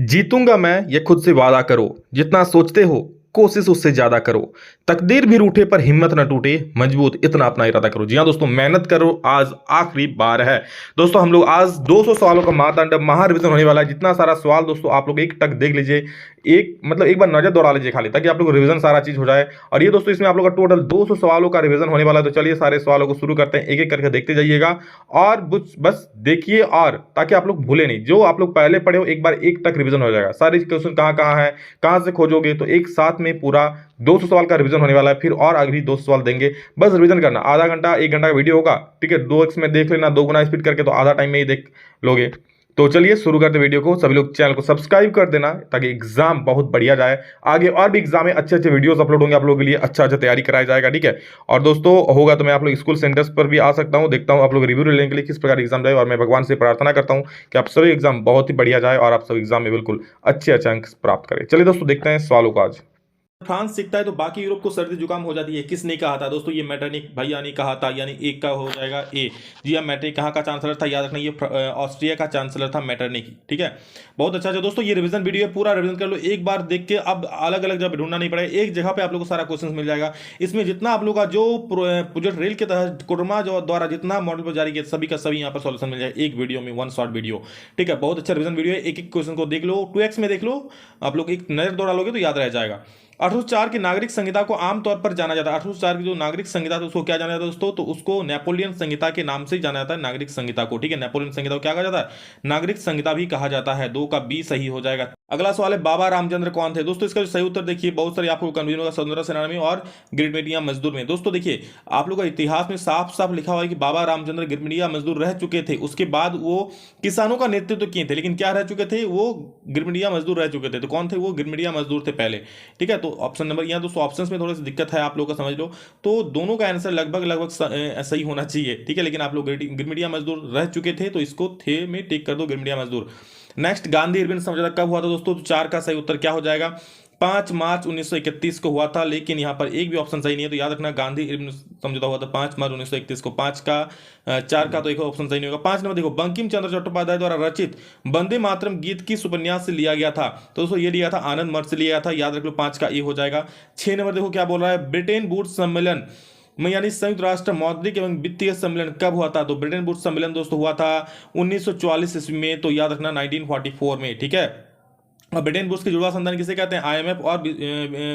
जीतूंगा मैं ये खुद से वादा करो। जितना सोचते हो कोशिश उससे ज्यादा करो। तकदीर भी रूठे पर हिम्मत न टूटे। मजबूत इतना अपना इरादा करो। जी हाँ दोस्तों, मेहनत करो, आज आखिरी बार है। दोस्तों हम लोग आज 200 सवालों का महातांडव महारिवीजन होने वाला है। जितना सारा सवाल दोस्तों आप लोग एक टक देख लीजिए, एक बार नजर दौड़ा लीजिए खाली, ताकि आप लोग रिवीजन सारा चीज हो जाए। और ये दोस्तों इसमें आप लोग का टोटल 200 सवालों का रिवीजन होने वाला है। तो चलिए सारे सवालों को शुरू करते हैं, एक एक करके देखते जाइएगा और बस देखिए, और ताकि आप लोग भूले नहीं। जो आप लोग पहले पढ़े हो एक बार एक टक रिवीजन हो जाएगा। सारे क्वेश्चन कहाँ कहाँ है, कहाँ से खोजोगे, तो एक साथ में पूरा 200 सवाल का रिवीजन होने वाला है। फिर और अगली 200 सवाल देंगे। बस रिवीजन करना, आधा घंटा 1 घंटा का वीडियो होगा, ठीक है। 2x में देख लेना, 2 गुना स्पीड करके, तो आधा टाइम में ही देख लोगे। तो चलिए शुरू करते वीडियो को। सभी लोग चैनल को सब्सक्राइब कर देना, ताकि एग्जाम बहुत बढ़िया जाए। आगे और भी एग्जाम में अच्छे अच्छे वीडियोस अपलोड होंगे आप लोगों के लिए, अच्छा अच्छा तैयारी कराया जाएगा, ठीक है। और दोस्तों होगा तो मैं आप लोग स्कूल सेंटर्स पर भी आ सकता हूं, देखता हूं आप लोग रिव्यू लेने के लिए किस प्रकार एग्जाम जाए। और मैं भगवान से प्रार्थना करता हूं कि आप सभी एग्जाम बहुत ही बढ़िया जाए और आप सब एग्जाम में बिल्कुल अच्छे अच्छे अंक प्राप्त करें। चलिए दोस्तों देखते हैं सवालों को आज। फ्रांस सीखता है तो बाकी यूरोप को सर्दी जुकाम हो जाती है, किसने कहा था? दोस्तों ये मैटरनिक भैया ने कहा था, यानी एक का हो जाएगा ए। जी हाँ, मैटरनिक कहाँ का चांसलर था? याद रखना, ये ऑस्ट्रिया का चांसलर था मैटरनिक, ठीक है। बहुत अच्छा है दोस्तों, ये रिवीजन वीडियो है, पूरा रिवीजन कर लो एक बार देख के। अब अलग अलग जब ढूंढना नहीं पड़ेगा, एक जगह पे आप लोग को सारा क्वेश्चन मिल जाएगा। इसमें जितना आप लोग का जो प्रोजेक्ट रेल के तहत कोडरमा जो द्वारा जितना मॉडल पर जारी किया, सभी का सभी यहाँ पर सॉल्यूशन मिल जाएगा एक वीडियो में, वन शॉर्ट वीडियो, ठीक है। बहुत अच्छा रिवीजन वीडियो है, एक एक क्वेश्चन को देख लो, 2x में देख लो, आप लोग एक नजर दौड़ा लोगे तो याद रह जाएगा। 1804 की नागरिक संहिता को आमतौर पर जाना जाता है, 1804 की जो नागरिक संहिता है उसको क्या जाना जाता है दोस्तों? तो उसको नेपोलियन संहिता के नाम से जाना जाता है, नागरिक संहिता को, ठीक है। नेपोलियन संहिता को क्या कहा जाता है? नागरिक संहिता भी कहा जाता है। 2 का बी सही हो जाएगा। अगला सवाल है, बाबा रामचंद्र कौन थे? दोस्तों इसका जो सही उत्तर देखिए, बहुत सारे आपको कन्फ्यूजन होगा, स्वतंत्रता सेनानी में और गिरमिटिया मजदूर में। दोस्तों देखिए, आप लोग का इतिहास में साफ साफ लिखा हुआ है कि बाबा रामचंद्र गिरमिटिया मजदूर रह चुके थे। उसके बाद वो किसानों का नेतृत्व किए थे, लेकिन क्या रह चुके थे? वो गिरमिटिया मजदूर रह चुके थे। तो कौन थे वो? गिरमिटिया मजदूर थे पहले, ठीक है। तो ऑप्शन नंबर, यहाँ दोस्तों ऑप्शंस में थोड़ी सी दिक्कत है, आप लोग का समझ लो। तो दोनों का आंसर लगभग लगभग सही होना चाहिए, ठीक है। लेकिन आप लोग गिरमिटिया मजदूर रह चुके थे, तो इसको थे में टिक कर दो, गिरमिटिया मजदूर। नेक्स्ट, गांधी इरविन समझौता कब हुआ था दोस्तों? तो 4 का सही उत्तर क्या हो जाएगा? 5 मार्च 1931 को हुआ था, लेकिन यहाँ पर एक भी ऑप्शन सही नहीं है। तो याद रखना, गांधी इरविन समझौता हुआ था 5 मार्च 1931 को। 5 का 4 का तो एक ऑप्शन सही नहीं होगा। 5 नंबर देखो, बंकिम चंद्र चट्टोपाध्याय द्वारा रचित वंदे मातरम गीत किस उपन्यास से लिया गया था? तो दोस्तों ये लिया था आनंद मठ से लिया था, याद रख लो। 5 का ए हो जाएगा। 6 नंबर देखो क्या बोल रहा है, ब्रिटेन वुड्स सम्मेलन में, यानी संयुक्त राष्ट्र मौद्रिक एवं वित्तीय सम्मेलन कब हुआ था? तो ब्रिटेन वुड्स सम्मेलन दोस्तों हुआ था 1944 ईस्वी में, तो याद रखना 1944 में, ठीक है। और ब्रिटेन वुड्स के जुड़वा संस्थान किसे कहते हैं? आईएमएफ और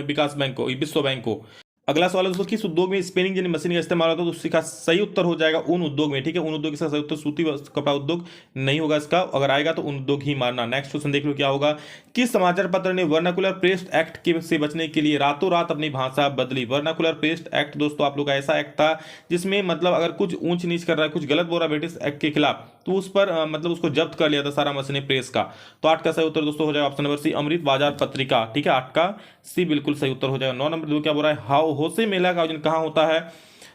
विकास बैंक को, विश्व बैंक को। अगला सवाल है दोस्तों, किस उद्योग में स्पिनिंग जेनी मशीन का इस्तेमाल होता है? तो उसका सही उत्तर हो जाएगा उन उद्योग में, ठीक है। उन उद्योग का सही उत्तर सूती कपड़ा उद्योग नहीं होगा इसका, अगर आएगा तो उन उद्योग ही मारना। नेक्स्ट क्वेश्चन देख लो क्या होगा, किस समाचार पत्र ने वर्नाकुलर प्रेस्ट एक्ट से बचने के लिए रातों रात अपनी भाषा बदली? वर्नाकुलर प्रेस्ट एक्ट दोस्तों आप लोग का ऐसा एक्ट था जिसमें मतलब अगर कुछ ऊंच नीच कर रहा है, कुछ गलत बोल रहा है ब्रिटिश एक्ट के खिलाफ, तो उस पर मतलब उसको जब्त कर लिया था सारा मशीन प्रेस का। तो 8 का सही उत्तर दोस्तों हो जाएगा ऑप्शन नंबर सी, अमृत बाजार पत्रिका, ठीक है। 8 का सी बिल्कुल सही उत्तर हो जाएगा। 9 नंबर दो क्या बोल रहा है, हाउ होसे मेला का आयोजन कहाँ होता है?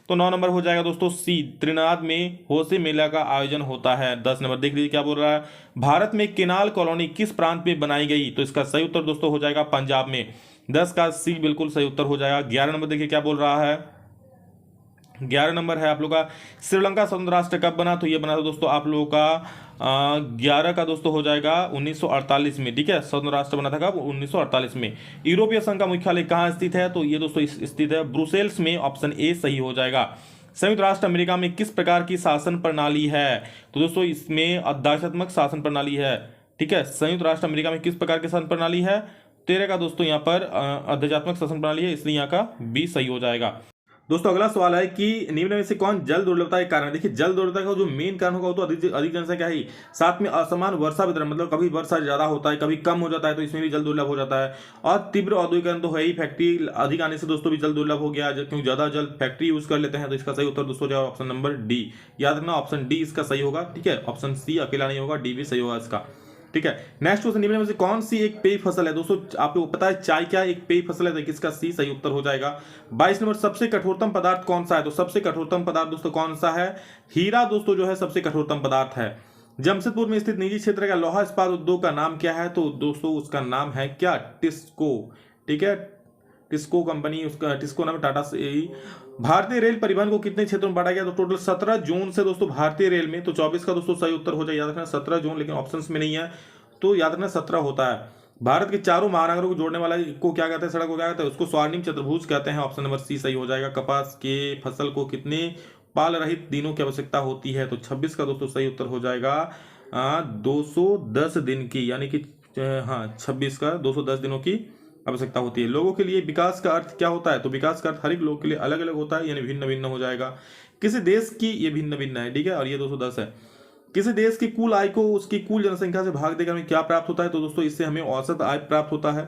तो 9 नंबर हो जाएगा दोस्तों सी, त्रिनाद में होसे मेला का आयोजन होता है। 10 नंबर देख लीजिए क्या बोल रहा है, भारत में केनाल कॉलोनी किस प्रांत में बनाई गई? तो इसका सही उत्तर दोस्तों हो जाएगा पंजाब में। 10 का सी बिल्कुल सही उत्तर हो जाएगा। 11 नंबर देखिए क्या बोल रहा है, 11 नंबर है आप लोग का, श्रीलंका स्वतंत्र राष्ट्र कब बना? तो ये बना था दोस्तों आप लोगों का 11 का दोस्तों हो जाएगा 1948 में, ठीक है। स्वतंत्र राष्ट्र बना था कब? 1948 में। यूरोपीय संघ का मुख्यालय कहाँ स्थित है? तो ये दोस्तों स्थित है ब्रुसेल्स में, ऑप्शन ए सही हो जाएगा। संयुक्त राष्ट्र अमेरिका में किस प्रकार की शासन प्रणाली है? तो दोस्तों इसमें अध्यक्षात्मक शासन प्रणाली है, ठीक है। संयुक्त राष्ट्र अमेरिका में किस प्रकार की शासन प्रणाली है? 13 का दोस्तों यहाँ पर अध्यक्षात्मक शासन प्रणाली है, इसलिए यहाँ का बी सही हो जाएगा। दोस्तों अगला सवाल है कि निम्न में से कौन जल दुर्लभता के कारण है? देखिए, जल दुर्लभता का जो मेन कारण होगा वो तो अधिक जनसंख्या ही, साथ में असमान वर्षा वितरण, मतलब कभी वर्षा ज्यादा होता है कभी कम हो जाता है, तो इसमें भी जल दुर्लभ हो जाता है। और तीव्र औद्योगिकरण तो है ही, फैक्ट्री अधिक आने से दोस्तों भी जल दुर्लभ हो गया, क्योंकि ज्यादा जल फैक्ट्री यूज कर लेते हैं। तो इसका सही उत्तर दोस्तों जाएगा ऑप्शन नंबर डी। याद रखना ऑप्शन डी इसका सही होगा, ठीक है। ऑप्शन सी अकेला नहीं होगा, डी भी सही होगा इसका, ठीक है। नेक्स्ट क्वेश्चन, निम्न में से कौन सी एक पेय फसल है? दोस्तों आप लोग पता है चाय क्या एक पेय फसल है? तो किसका सी सही उत्तर हो जाएगा। 22 नंबर, सबसे कठोरतम पदार्थ कौन सा है? तो सबसे कठोरतम पदार्थ दोस्तों कौन सा है? हीरा दोस्तों जो है सबसे कठोरतम पदार्थ है। जमशेदपुर में स्थित निजी क्षेत्र का लौह इस्पात उद्योग का नाम क्या है? तो दोस्तों उसका नाम है क्या? टिस्को, ठीक है। टिस्को कंपनी, उसका टिस्को नाम टाटा से। भारतीय रेल परिवहन को कितने क्षेत्रों में बांटा गया? तो टोटल 17 जोन से दोस्तों भारतीय रेल में, तो 24 का दोस्तों सही उत्तर हो जाए। याद रखना 17 जोन, लेकिन ऑप्शंस में नहीं है। तो याद रखना 17 होता है। भारत के चारों महानगरों को जोड़ने वाला को क्या कहते हैं, सड़क को क्या कहते हैं, उसको स्वर्णिम चतुर्भुज कहते हैं। ऑप्शन नंबर सी सही हो जाएगा। कपास के फसल को कितने पाल रहित दिनों की आवश्यकता होती है, तो 26 का दोस्तों सही उत्तर हो जाएगा 210 दिन की, यानी कि हाँ 26 का 210 दिनों की आवश्यकता होती है। लोगों के लिए विकास का अर्थ क्या होता है, तो विकास का अर्थ हर एक लोगों के लिए अलग अलग होता है, यानी भिन्न भिन्न हो जाएगा। किसी देश की, ये भिन्न भिन्न है, ठीक है, और ये 210 है। किसी देश की कुल आय को उसकी कुल जनसंख्या से भाग देकर हमें क्या प्राप्त होता है, तो दोस्तों इससे हमें औसत आय प्राप्त होता है,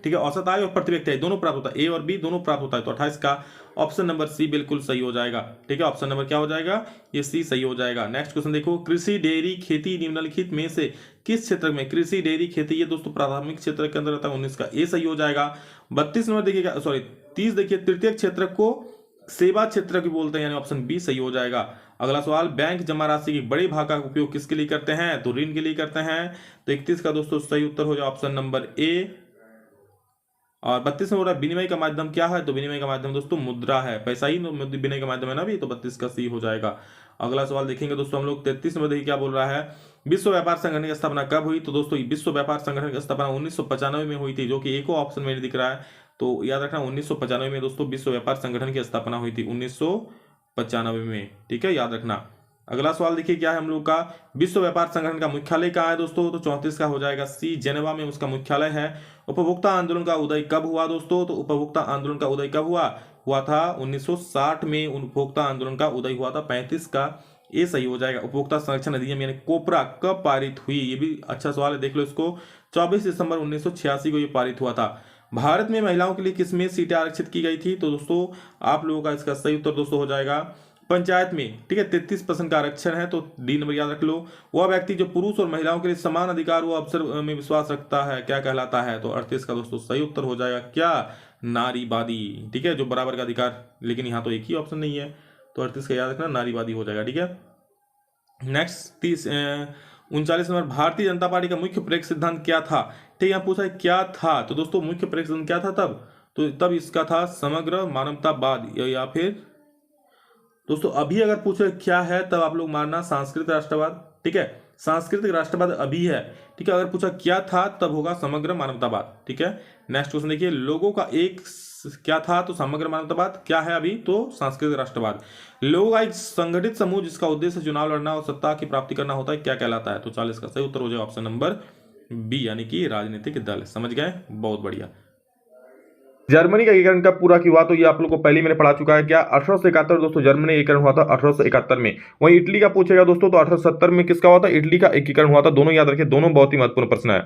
ठीक है। औसत आय और प्रति व्यक्ति आय दोनों प्राप्त होता है, ए और बी दोनों प्राप्त होता है। तो 28 का ऑप्शन नंबर सी बिल्कुल सही हो जाएगा, ठीक है। ऑप्शन नंबर क्या हो जाएगा, ये सी सही हो जाएगा। नेक्स्ट क्वेश्चन देखो, कृषि डेयरी खेती निम्नलिखित में से किस क्षेत्र में, कृषि डेयरी खेती ये दोस्तों प्राथमिक क्षेत्र के अंदर आता है, 19 का ए सही हो जाएगा। 32 नंबर देखिएगा, सॉरी 30 देखिए, तृतीय क्षेत्र को सेवा क्षेत्र की बोलते हैं, यानी ऑप्शन बी सही हो जाएगा। अगला सवाल, बैंक जमा राशि की बड़े भाग का उपयोग किसके लिए करते हैं, तो ऋण के लिए करते हैं। तो 31 का दोस्तों सही उत्तर हो जाएगा ऑप्शन नंबर ए। और 32 में बोल रहा है विनिमय का माध्यम क्या है, तो विनिमय का माध्यम दोस्तों मुद्रा है, पैसा ही विनिमय का माध्यम है ना भी, तो 32 का सी हो जाएगा। अगला सवाल देखेंगे दोस्तों हम लोग 33 में देखिए क्या बोल रहा है, विश्व व्यापार संगठन की स्थापना कब हुई, तो दोस्तों विश्व व्यापार संगठन की स्थापना 1995 में हुई थी, जो कि एक ऑप्शन में दिख रहा है। तो याद रखना 1995 में दोस्तों विश्व व्यापार संगठन की स्थापना हुई थी, 1995 में, ठीक है, याद रखना। अगला सवाल देखिए क्या है हम लोग का, विश्व व्यापार संगठन का मुख्यालय कहाँ है दोस्तों, तो 34 का हो जाएगा सी, जेनेवा में उसका मुख्यालय है। उपभोक्ता आंदोलन का उदय कब हुआ दोस्तों, तो उपभोक्ता आंदोलन का उदय कब हुआ था 1960 में उपभोक्ता आंदोलन का उदय हुआ था। 35 का ए सही हो जाएगा। उपभोक्ता संरक्षण अधिनियम यानी कोपरा कब पारित हुई, ये भी अच्छा सवाल है, देख लो इसको। 24 दिसंबर 1986 को ये पारित हुआ था। भारत में महिलाओं के लिए किसमें सीटें आरक्षित की गई थी, तो दोस्तों आप लोगों का इसका सही उत्तर दोस्तों हो जाएगा पंचायत में, ठीक है। 33% का आरक्षण है, तो डी नंबर याद रख लो। वह व्यक्ति जो पुरुष और महिलाओं के लिए समान अधिकार व अवसर में विश्वास रखता है क्या कहलाता है, तो 38 का दोस्तों सही उत्तर हो जाएगा क्या, नारीवादी, ठीक है, जो बराबर का अधिकार, लेकिन यहाँ तो एक ही ऑप्शन नहीं है, तो 38 का याद रखना नारीवादी हो जाएगा, ठीक है। Next 39 number, Bharatiya Janata party का मुख्य प्रेरक सिद्धांत क्या था, ठीक है, यहाँ पूछा है क्या था, तो दोस्तों मुख्य प्रेरक सिद्धांत क्या था तब इसका था समग्र मानवतावाद, या फिर दोस्तों अभी अगर पूछे क्या है तब आप लोग मानना सांस्कृतिक राष्ट्रवाद, ठीक है, सांस्कृतिक राष्ट्रवाद अभी है, ठीक है। अगर पूछा क्या था तब होगा समग्र मानवतावाद, ठीक है। नेक्स्ट क्वेश्चन देखिए, लोगों का एक क्या था, तो समग्र मानवतावाद, क्या है अभी, तो सांस्कृतिक राष्ट्रवाद। लोगों का एक संगठित समूह जिसका उद्देश्य चुनाव लड़ना और सत्ता की प्राप्ति करना होता है क्या कहलाता है, तो 40 का सही उत्तर हो जाएगा ऑप्शन नंबर बी, यानी कि राजनीतिक दल। समझ गए, बहुत बढ़िया। जर्मनी का एकीकरण कब पूरा हुआ, तो ये आप लोग को पहले मैंने पढ़ा चुका है क्या, 1871 दोस्तों जर्मनी एकीकरण हुआ था 1871 में। वहीं इटली का पूछेगा दोस्तों, तो 1870 में किसका हुआ था, इटली का एकीकरण हुआ था। दोनों याद रखिए, दोनों बहुत ही महत्वपूर्ण प्रश्न है।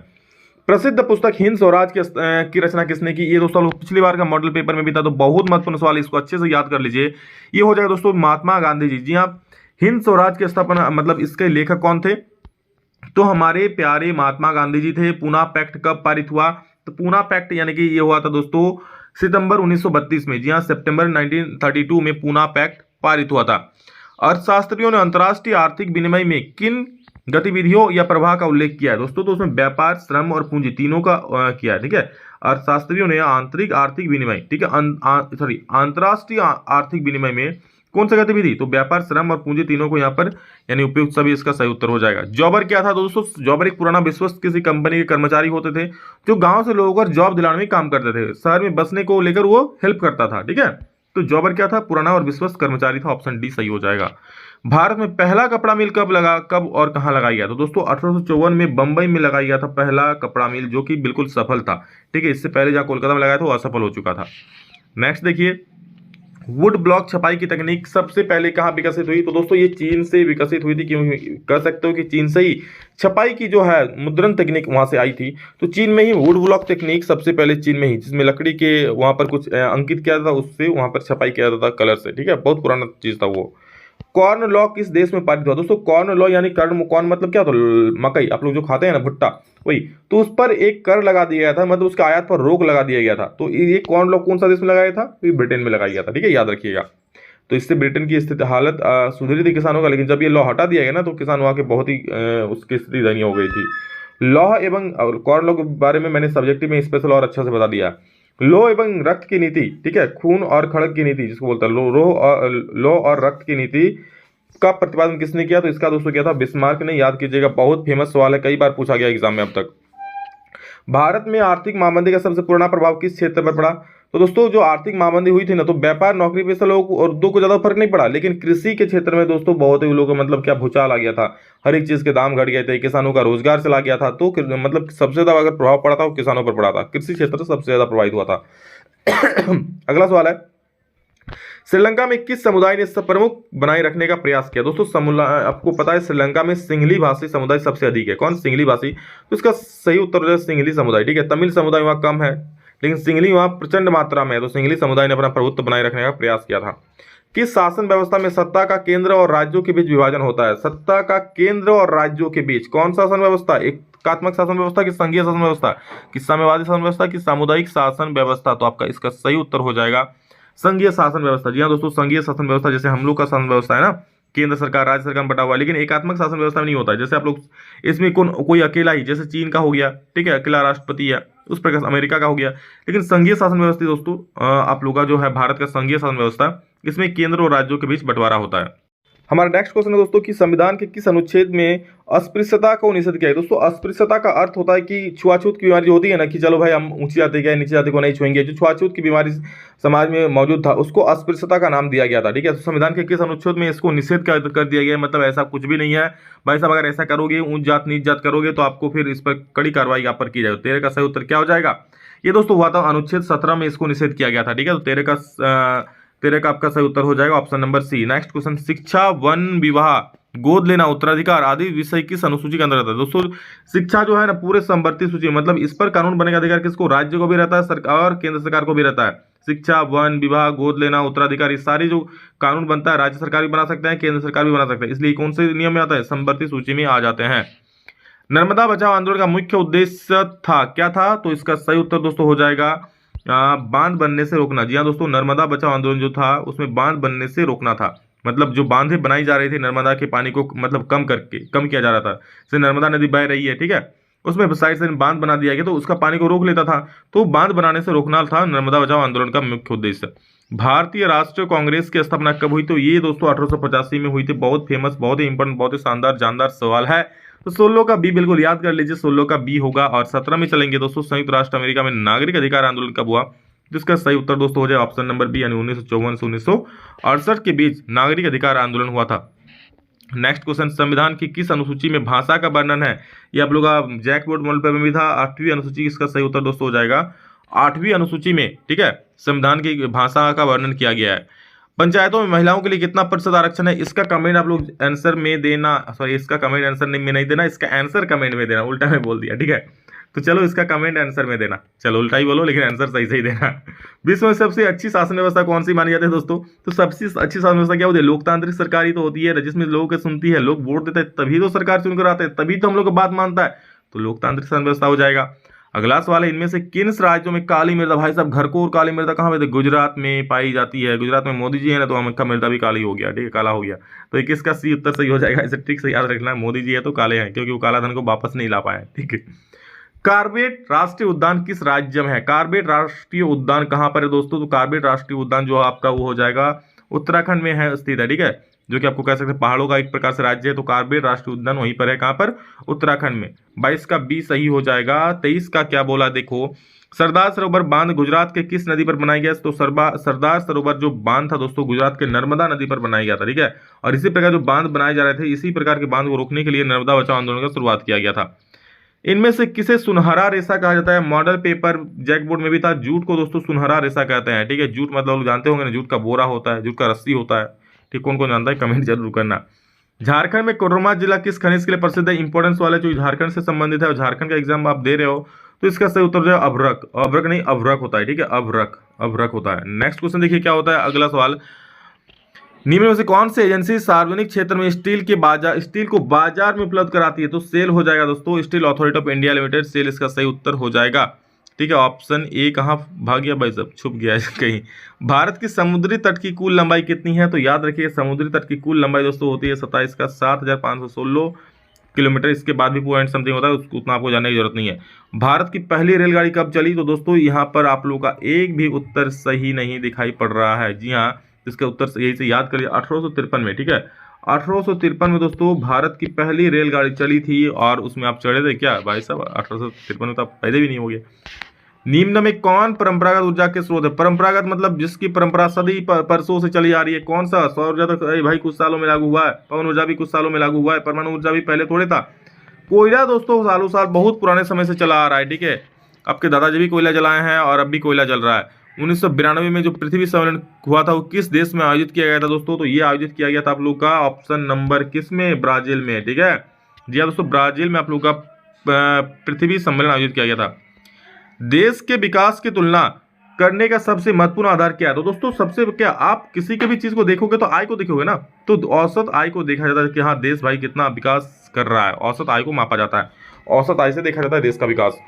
प्रसिद्ध पुस्तक हिंद स्वराज की रचना किसने की, ये दोस्तों पिछली बार का मॉडल पेपर में भी था, तो बहुत महत्वपूर्ण सवाल, इसको अच्छे से याद कर लीजिए। ये हो जाएगा दोस्तों महात्मा गांधी जी। जी हाँ, हिंद स्वराज की स्थापना मतलब इसके लेखक कौन थे, तो हमारे प्यारे महात्मा गांधी जी थे। पूना पैक्ट कब पारित हुआ, तो पूना पैक्ट यानी कि ये हुआ था दोस्तों सितंबर 1932 में। जी हाँ, सितंबर 1932 में पूना पैक्ट पारित हुआ था। अर्थशास्त्रियों ने अंतर्राष्ट्रीय आर्थिक विनिमय में किन गतिविधियों या प्रवाह का उल्लेख किया है दोस्तों, तो उसमें व्यापार, श्रम और पूंजी तीनों का किया है, ठीक है। अर्थशास्त्रियों ने आंतरिक आर्थिक विनिमय, ठीक है, अंतर्राष्ट्रीय आर्थिक विनिमय में कौन सा गतिविधि, तो व्यापार, श्रम और पूंजी तीनों को यहाँ पर यानी उपयुक्त सभी, इसका सही उत्तर हो जाएगा। जॉबर क्या था दोस्तों, जॉबर एक पुराना विश्वस्त किसी कंपनी के कर्मचारी होते थे जो गांव से लोगों को जॉब दिलाने में काम करते थे, शहर में बसने को लेकर वो हेल्प करता था, ठीक है। तो जॉबर क्या था, पुराना और विश्वस्त कर्मचारी था, ऑप्शन डी सही हो जाएगा। भारत में पहला कपड़ा मिल कब और कहां लगाया गया, तो दोस्तों 1854 में बंबई में लगाया गया था पहला कपड़ा मिल, जो कि बिल्कुल सफल था, ठीक है। इससे पहले जहां कोलकाता में लगाया था वो असफल हो चुका था। नेक्स्ट देखिए, वुड ब्लॉक छपाई की तकनीक सबसे पहले कहाँ विकसित हुई, तो दोस्तों ये चीन से विकसित हुई थी। क्यों कह सकते हो कि चीन से ही छपाई की जो है मुद्रण तकनीक वहां से आई थी, तो चीन में ही वुड ब्लॉक तकनीक सबसे पहले चीन में ही, जिसमें लकड़ी के वहां पर कुछ अंकित किया था, उससे वहां पर छपाई किया जाता था कलर से, ठीक है, बहुत पुराना चीज था वो। कॉर्न लॉ किस देश में पारित हुआ दोस्तों, कॉर्न लॉ यानी कॉर्न मतलब क्या होता है, मकई, आप लोग जो खाते हैं ना भुट्टा, वही, तो उस पर एक कर लगा दिया गया था, मतलब उसका आयात पर रोक लगा दिया गया था। तो ये कॉर्न लॉ कौन सा देश में लगाया था, तो ये ब्रिटेन में लगाया गया था, ठीक है, याद रखिएगा। तो इससे ब्रिटेन की स्थिति हालत सुधरी थी किसानों का, लेकिन जब ये लॉ हटा दिया गया ना, तो किसान वहां के बहुत ही उसकी स्थिति दयनीय हो गई थी। लौह एवं कॉर्न लॉ के बारे में मैंने सब्जेक्टिव में स्पेशल और अच्छा से बता दिया। लौह एवं रक्त की नीति, ठीक है, खून और खड़क की नीति जिसको बोलता है लौह और रक्त की नीति का प्रतिपादन किसने किया? तो इसका दोस्तों किया था बिस्मार्क ने। याद कीजिएगा, बहुत फेमस सवाल है, कई बार पूछा गया एग्जाम में अब तक। भारत में आर्थिक महामंदी का सबसे पुराना प्रभाव किस क्षेत्र पर पड़ा? तो दोस्तों जो आर्थिक महामंदी हुई थी ना, तो व्यापार नौकरी पेशा लोगों को और उद्योग को ज्यादा फर्क नहीं पड़ा, लेकिन कृषि के क्षेत्र में दोस्तों बहुत ही लोगों को मतलब क्या भूचाल आ गया था। हर एक चीज के दाम घट गए थे, किसानों का रोजगार चला गया था। तो मतलब सबसे ज्यादा अगर प्रभाव पड़ा था वो किसानों पर पड़ा था, कृषि क्षेत्र सबसे ज्यादा प्रभावित हुआ था। अगला सवाल है, श्रीलंका में किस समुदाय ने सब प्रमुख बनाए रखने का प्रयास किया? दोस्तों आपको पता है श्रीलंका में सिंहली भाषी समुदाय सबसे अधिक है। कौन? सिंहली भाषी। तो इसका सही उत्तर है सिंहली समुदाय। ठीक है, तमिल समुदाय वहां कम है, लेकिन सिंहली वहां प्रचंड मात्रा में है। तो सिंहली समुदाय ने अपना प्रभुत्व बनाए रखने का प्रयास किया था। किस शासन व्यवस्था में सत्ता का केंद्र और राज्यों के बीच विभाजन होता है? सत्ता का केंद्र और राज्यों के बीच कौन शासन व्यवस्था? एकात्मक शासन व्यवस्था कि संघीय शासन व्यवस्था कि साम्यवादी शासन व्यवस्था कि सामुदायिक शासन व्यवस्था? तो आपका इसका सही उत्तर हो जाएगा संघीय शासन व्यवस्था। जी हाँ दोस्तों, संघीय शासन व्यवस्था जैसे हम लोग का शासन व्यवस्था है ना, केंद्र सरकार राज्य सरकार में बटा हुआ है, लेकिन एकात्मक शासन व्यवस्था में नहीं होता है। जैसे आप लोग इसमें कोई अकेला ही, जैसे चीन का हो गया, ठीक है, अकेला राष्ट्रपति है, उस प्रकार अमेरिका का हो गया। लेकिन संघीय शासन व्यवस्था दोस्तों आप लोग का जो है भारत का संघीय शासन व्यवस्था, इसमें केंद्र और राज्यों के बीच बंटवारा होता है। हमारा नेक्स्ट क्वेश्चन है दोस्तों कि संविधान के किस अनुच्छेद में अस्पृश्यता को निषेध किया है? दोस्तों अस्पृश्यता का अर्थ होता है कि छुआछूत की बीमारी जो होती है ना, कि चलो भाई हम ऊंची जाति के नीचे जाति को नहीं छुएंगे, जो छुआछूत की बीमारी समाज में मौजूद था उसको अस्पृश्यता का नाम दिया गया था। ठीक है, तो संविधान के किस अनुच्छेद में इसको निषेध कर दिया गया है? मतलब ऐसा कुछ भी नहीं है भाई साहब, अगर ऐसा करोगे, ऊंच जात नीच जात करोगे तो आपको फिर इस पर कड़ी कार्रवाई आप पर की जाएगी। तेरे का सही उत्तर क्या हो जाएगा? ये दोस्तों हुआ था अनुच्छेद 17 में इसको निषेध किया गया था। ठीक है, तो तेरे का आपका सही उत्तर हो जाएगा option number C. Next question, शिक्षा, वन विवाह, गोद लेना, उत्तराधिकार आदि विषय किस अनुसूची के अंदर रहता है? दोस्तों शिक्षा जो है ना पूरे संवर्ती सूची, मतलब इस पर कानून बनने का अधिकार किसको? राज्य को भी रहता है, सरकार और केंद्र सरकार को भी रहता है। शिक्षा, वन विवाह, गोद लेना, उत्तराधिकार, ये सारी जो कानून बनता है राज्य सरकार भी बना सकते हैं, केंद्र सरकार भी बना सकते हैं। इसलिए कौन से नियम में आता है? संवर्ती सूची में आ जाते हैं। नर्मदा बचाओ आंदोलन का मुख्य उद्देश्य था, क्या था? तो इसका सही उत्तर दोस्तों हो जाएगा बांध बनने से रोकना। जी हाँ दोस्तों, नर्मदा बचाओ आंदोलन जो था उसमें बांध बनने से रोकना था। मतलब जो बांधे बनाई जा रही थी नर्मदा के पानी को मतलब कम किया जा रहा था। जैसे नर्मदा नदी बह रही है, ठीक है, उसमें साइड से बांध बना दिया गया तो उसका पानी को रोक लेता था। तो बांध बनाने से रोकना था नर्मदा बचाओ आंदोलन का मुख्य उद्देश्य। भारतीय राष्ट्रीय कांग्रेस की स्थापना कब हुई? तो ये दोस्तों 1885 में हुई थी। बहुत फेमस, बहुत ही इंपॉर्टेंट, बहुत ही शानदार जानदार सवाल है। तो 16 का बी बिल्कुल याद कर लीजिए, 16 का बी होगा। और 17 में चलेंगे दोस्तों, संयुक्त राष्ट्र अमेरिका में नागरिक अधिकार आंदोलन कब हुआ? जिसका सही उत्तर दोस्तों हो जाए ऑप्शन नंबर बी, यानी 1954 से 1968 के बीच नागरिक अधिकार आंदोलन हुआ था। नेक्स्ट क्वेश्चन, संविधान की किस अनुसूची में भाषा का वर्णन है? ये आप लोग जैक बोर्ड मॉडल पेपर में भी था, 8वीं अनुसूची। इसका सही उत्तर दोस्तों हो जाएगा 8वीं अनुसूची में, ठीक है, संविधान की भाषा का वर्णन किया गया है। पंचायतों में महिलाओं के लिए कितना प्रतिशत आरक्षण है? इसका कमेंट आप लोग आंसर में देना, सॉरी इसका कमेंट आंसर में नहीं देना, इसका आंसर कमेंट में देना, उल्टा में बोल दिया, ठीक है। तो चलो इसका कमेंट आंसर में देना, चलो उल्टा ही बोलो लेकिन आंसर सही सही देना। विश्व में सबसे अच्छी शासन व्यवस्था कौन सी मानी जाती है दोस्तों? तो सबसे अच्छी शासन व्यवस्था क्या होती है? लोकतांत्रिक सरकार ही तो होती है, जिसमें लोगों की सुनती है, लोग वोट देते हैं तभी तो सरकार चुनकर आते हैं, तभी तो हम लोग की बात मानता है। तो लोकतांत्रिक शासन व्यवस्था हो जाएगा। अगला सवाल है, इनमें से किन राज्यों में काली मृदा, भाई साहब घर को और काली मृदा कहाँ पे? गुजरात में पाई जाती है। गुजरात में मोदी जी है ना, तो हमका मृदा भी काली हो गया, ठीक है, काला हो गया। तो ये किसका सी उत्तर सही हो जाएगा? इसे ठीक से याद रखना, मोदी जी है तो काले हैं, क्योंकि वो काला धन को वापस नहीं ला पाए, ठीक है। कार्बेट राष्ट्रीय उद्यान किस राज्य में है? कार्बेट राष्ट्रीय उद्यान कहाँ पर है दोस्तों? तो कार्बेट राष्ट्रीय उद्यान जो आपका वो हो जाएगा उत्तराखंड में है स्थित है, ठीक है, जो कि आपको कह सकते हैं पहाड़ों का एक प्रकार से राज्य है। तो कार्बेट राष्ट्रीय उद्यान वहीं पर है, कहाँ पर? उत्तराखंड में। 22 का बी सही हो जाएगा। 23 का क्या बोला देखो, सरदार सरोवर बांध गुजरात के किस नदी पर बनाया गया? तो सरदार सरोवर जो बांध था दोस्तों गुजरात के नर्मदा नदी पर बनाया गया था, ठीक है। और इसी प्रकार जो बांध बनाए जा रहे थे, इसी प्रकार के बांध को रोकने के लिए नर्मदा बचाओ आंदोलन का शुरुआत किया गया था। इनमें से किसे सुनहरा रेशा कहा जाता है? मॉडल पेपर जैक बोर्ड में भी था। जूट को दोस्तों सुनहरा रेशा कहते हैं, ठीक है। जूट मतलब लोग जानते होंगे ना, जूट का बोरा होता है, जूट का रस्सी होता है, ठीक। कौन कौन जानता है कमेंट जरूर करना। झारखंड में कोडरमा जिला किस खनिज के लिए प्रसिद्ध है? इंपॉर्टेंस वाले जो झारखंड से संबंधित है और झारखंड का एग्जाम आप दे रहे हो, तो इसका सही उत्तर जो है अभ्रक, अभ्रक नहीं अभ्रक होता है, ठीक है, अभ्रक, अभ्रक होता है। नेक्स्ट क्वेश्चन देखिए क्या होता है, अगला सवाल, निम्न में से कौन सी एजेंसी सार्वजनिक क्षेत्र में स्टील को बाजार में उपलब्ध कराती है? तो सेल हो जाएगा दोस्तों, Steel Authority of India Limited, SAIL इसका सही उत्तर हो जाएगा, ठीक है। ऑप्शन ए कहाँ भाग गया भाई साहब, छुप गया है कहीं। भारत की समुद्री तट की कुल लंबाई कितनी है? तो याद रखिए समुद्री तट की कुल लंबाई दोस्तों होती है 27 का 7,516 किलोमीटर। इसके बाद भी पॉइंट समथिंग होता है, उसको उतना आपको जानने की जरूरत नहीं है। भारत की पहली रेलगाड़ी कब चली? तो दोस्तों यहाँ पर आप लोगों का एक भी उत्तर सही नहीं दिखाई पड़ रहा है। जी हाँ, इसका उत्तर यही से याद करिए 1853 में, ठीक है, 1853 में दोस्तों भारत की पहली रेलगाड़ी चली थी और उसमें आप चढ़े थे क्या भाई साहब? 1853 में तो आप पैदा भी नहीं हो गए। निम्न में कौन परंपरागत ऊर्जा के स्रोत है? परंपरागत मतलब जिसकी परंपरा सदी परसों से चली आ रही है। कौन सा? सौर ऊर्जा तो भाई कुछ सालों में लागू हुआ है, पवन ऊर्जा भी कुछ सालों में लागू हुआ है, परमाणु ऊर्जा भी पहले थोड़े था। कोयला दोस्तों सालों साल बहुत पुराने समय से चला आ रहा है, ठीक है। आपके दादाजी भी कोयला जलाए हैं और अब भी कोयला जल रहा है। 1992 में जो पृथ्वी सम्मेलन हुआ था वो किस देश में आयोजित किया गया था दोस्तों? तो ये आयोजित किया गया था आप लोग का ऑप्शन नंबर किस में? ब्राजील में, ठीक है। जी हाँ दोस्तों, ब्राजील में आप लोग का पृथ्वी सम्मेलन आयोजित किया गया था। देश के विकास की तुलना करने का सबसे महत्वपूर्ण आधार क्या है? तो दोस्तों सबसे क्या, आप किसी के भी चीज को देखोगे तो आय को देखोगे ना, तो औसत आय को देखा जाता है कि हाँ देश भाई कितना विकास कर रहा है। औसत आय को मापा जाता है, औसत आय से देखा जाता है देश का विकास।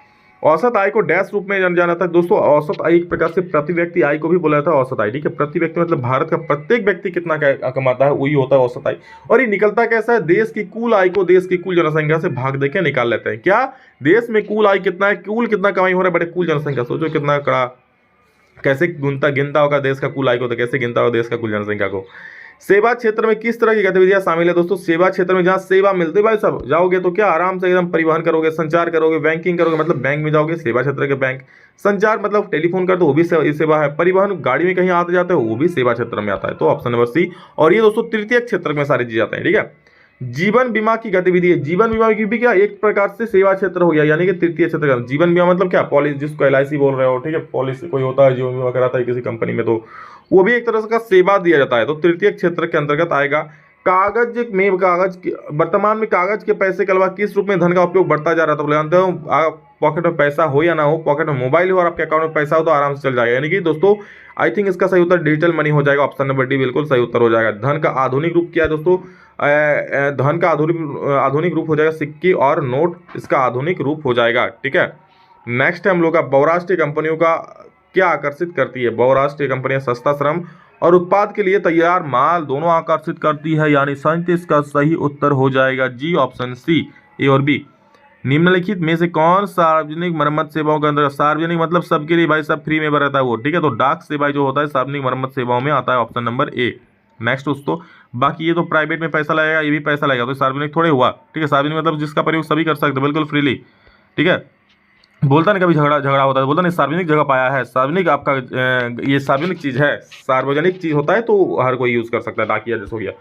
औसत आय को डैश रूप में जाना जाता है दोस्तों। औसत आय एक प्रकार से प्रति व्यक्ति आय को भी बोला जाता है औसत आय, ठीक है। प्रति व्यक्ति मतलब भारत का प्रत्येक व्यक्ति कितना कमाता है वही होता है औसत आय। और ये निकलता कैसा है? देश की कुल आय को देश की कुल जनसंख्या से भाग देके निकाल लेते हैं। क्या देश में कुल आय कितना है, कुल कितना कमाई हो रहा है, बड़े कुल जनसंख्या, सोचो कितना कड़ा, कैसे गिनता होगा देश का कुल आय को, तो कैसे गिनता होगा देश का कुल जनसंख्या को। सेवा क्षेत्र में किस तरह की गतिविधियां शामिल है दोस्तों? सेवा क्षेत्र में जहां सेवा मिलती है भाई सब जाओगे तो क्या आराम से एकदम परिवहन करोगे, संचार करोगे, बैंकिंग करोगे, मतलब बैंक में जाओगे सेवा क्षेत्र के बैंक। संचार मतलब टेलीफोन कर दो वो भी सेवा है। परिवहन गाड़ी में कहीं आते जाते हो वो भी सेवा क्षेत्र में आता है। तो ऑप्शन नंबर सी। और ये दोस्तों तृतीय क्षेत्र में सारी चीज आते हैं, ठीक है। जीवन बीमा की गतिविधि है। जीवन बीमा की भी क्या एक प्रकार से सेवा क्षेत्र हो गया, यानी कि तृतीय क्षेत्र का। जीवन बीमा मतलब क्या? पॉलिसी, जिसको LIC बोल रहे हो, ठीक है। पॉलिसी कोई होता है जीवन बीमा कराता है किसी कंपनी में, तो वो भी एक तरह से का सेवा दिया जाता है, तो तृतीय क्षेत्र के अंतर्गत आएगा। वर्तमान में कागज के पैसे के अलावा किस रूप में धन का उपयोग बढ़ता जा रहा था? तो जानते हो, आप पॉकेट में पैसा हो या ना हो, पॉकेट में मोबाइल हो और आपके अकाउंट में पैसा हो तो आराम से चल जाएगा। यानी कि दोस्तों आई थिंक इसका सही उत्तर डिजिटल मनी हो जाएगा। ऑप्शन नंबर डी बिल्कुल सही उत्तर हो जाएगा। धन का आधुनिक रूप क्या है दोस्तों? धन का आधुनिक रूप हो जाएगा सिक्के और नोट, इसका आधुनिक रूप हो जाएगा, ठीक है। नेक्स्ट हम लोग का बहुराष्ट्रीय कंपनियों का क्या आकर्षित करती है? बहुराष्ट्रीय कंपनियां सस्ता श्रम और उत्पाद के लिए तैयार माल दोनों आकर्षित करती है, यानी 37 का सही उत्तर हो जाएगा जी ऑप्शन सी, ए और बी। निम्नलिखित में से कौन सार्वजनिक मरम्मत सेवाओं के अंदर? सार्वजनिक मतलब सबके लिए भाई सब फ्री में रहता है वो, ठीक है। तो डाक सेवाएं जो होता है सार्वजनिक मरम्मत सेवाओं में आता है, ऑप्शन नंबर ए। नेक्स्ट दोस्तों, बाकी ये तो प्राइवेट में पैसा लगेगा, ये भी पैसा लगेगा, तो सार्वजनिक थोड़े हुआ, ठीक है। सार्वजनिक मतलब जिसका प्रयोग सभी कर सकते हैं बिल्कुल फ्रीली, ठीक है। बोलता नहीं कभी झगड़ा होता है, बोलता नहीं सार्वजनिक जगह पाया है, सार्वजनिक आपका ये सार्वजनिक चीज है, सार्वजनिक चीज होता है तो हर कोई यूज कर सकता है। डाकिया जैसे हो गया।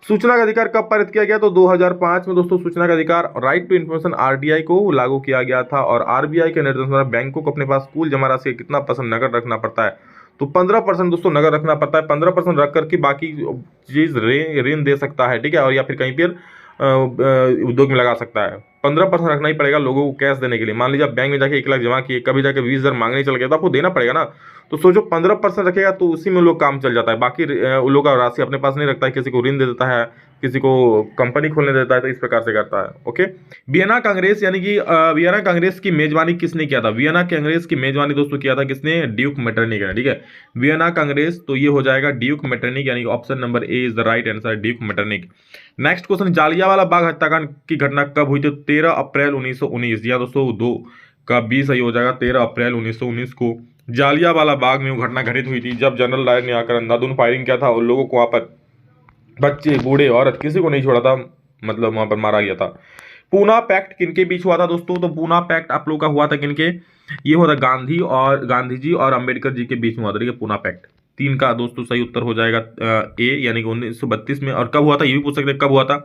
सूचना का अधिकार कब पारित किया गया? तो 2005 में दोस्तों सूचना का अधिकार राइट टू इन्फॉर्मेशन RTI को लागू किया गया था। और RBI के निर्देश द्वारा बैंकों को अपने पास कुल जमा राशि कितना % नगद रखना पड़ता है? तो 15% दोस्तों नगद रखना पड़ता है। 15% रख करके बाकी चीज ऋण दे सकता है, ठीक है। और या फिर कहीं पर उद्योग में लगा सकता है। 15% रखना ही पड़ेगा लोगों को कैश देने के लिए। मान लीजिए आप बैंक में जाके 1 लाख जमा किए, कभी जाके 20,000 मांगने चल गया तो आपको देना पड़ेगा ना। तो सोचो 15% रखेगा तो उसी में लोग काम चल जाता है। बाकी लोग का राशि अपने पास नहीं रखता है, किसी को ऋण दे देता है, किसी को कंपनी खोलने देता है, तो इस प्रकार से करता है। ओके, वियना कांग्रेस यानी कि वियना कांग्रेस की मेजबानी किसने किया था? वियना कांग्रेस की मेजबानी दोस्तों किया था किसने? ड्यूक मेटरनिक ने, ठीक है। वियना कांग्रेस, तो ये हो जाएगा ड्यूक मेटरनिक, यानी option number A is the right answer, Duke Metternich. Next question, Jallianwala Bagh हत्याकांड की घटना कब हुई थी? 13 अप्रैल 1919। या दोस्तों 2 का 20 सही हो जाएगा। 13 अप्रैल 1919 को जालियांवाला बाग में वो घटना घटित हुई थी, जब जनरल डायर ने आकर अंधाधुंध फायरिंग किया था और लोगों को वहां पर, बच्चे बूढ़े औरत किसी को नहीं छोड़ा था, मतलब वहां पर मारा गया था। पूना पैक्ट किनके बीच हुआ था दोस्तों? तो पूना पैक्ट आप लोग का हुआ था किनके? ये हुआ था गांधी जी और अंबेडकर जी के बीच में हुआ था, ठीक है, पूना पैक्ट। 3 का दोस्तों सही उत्तर हो जाएगा ए, यानी कि 1932 में। और कब हुआ था ये भी पूछ सकते हैं, कब हुआ था?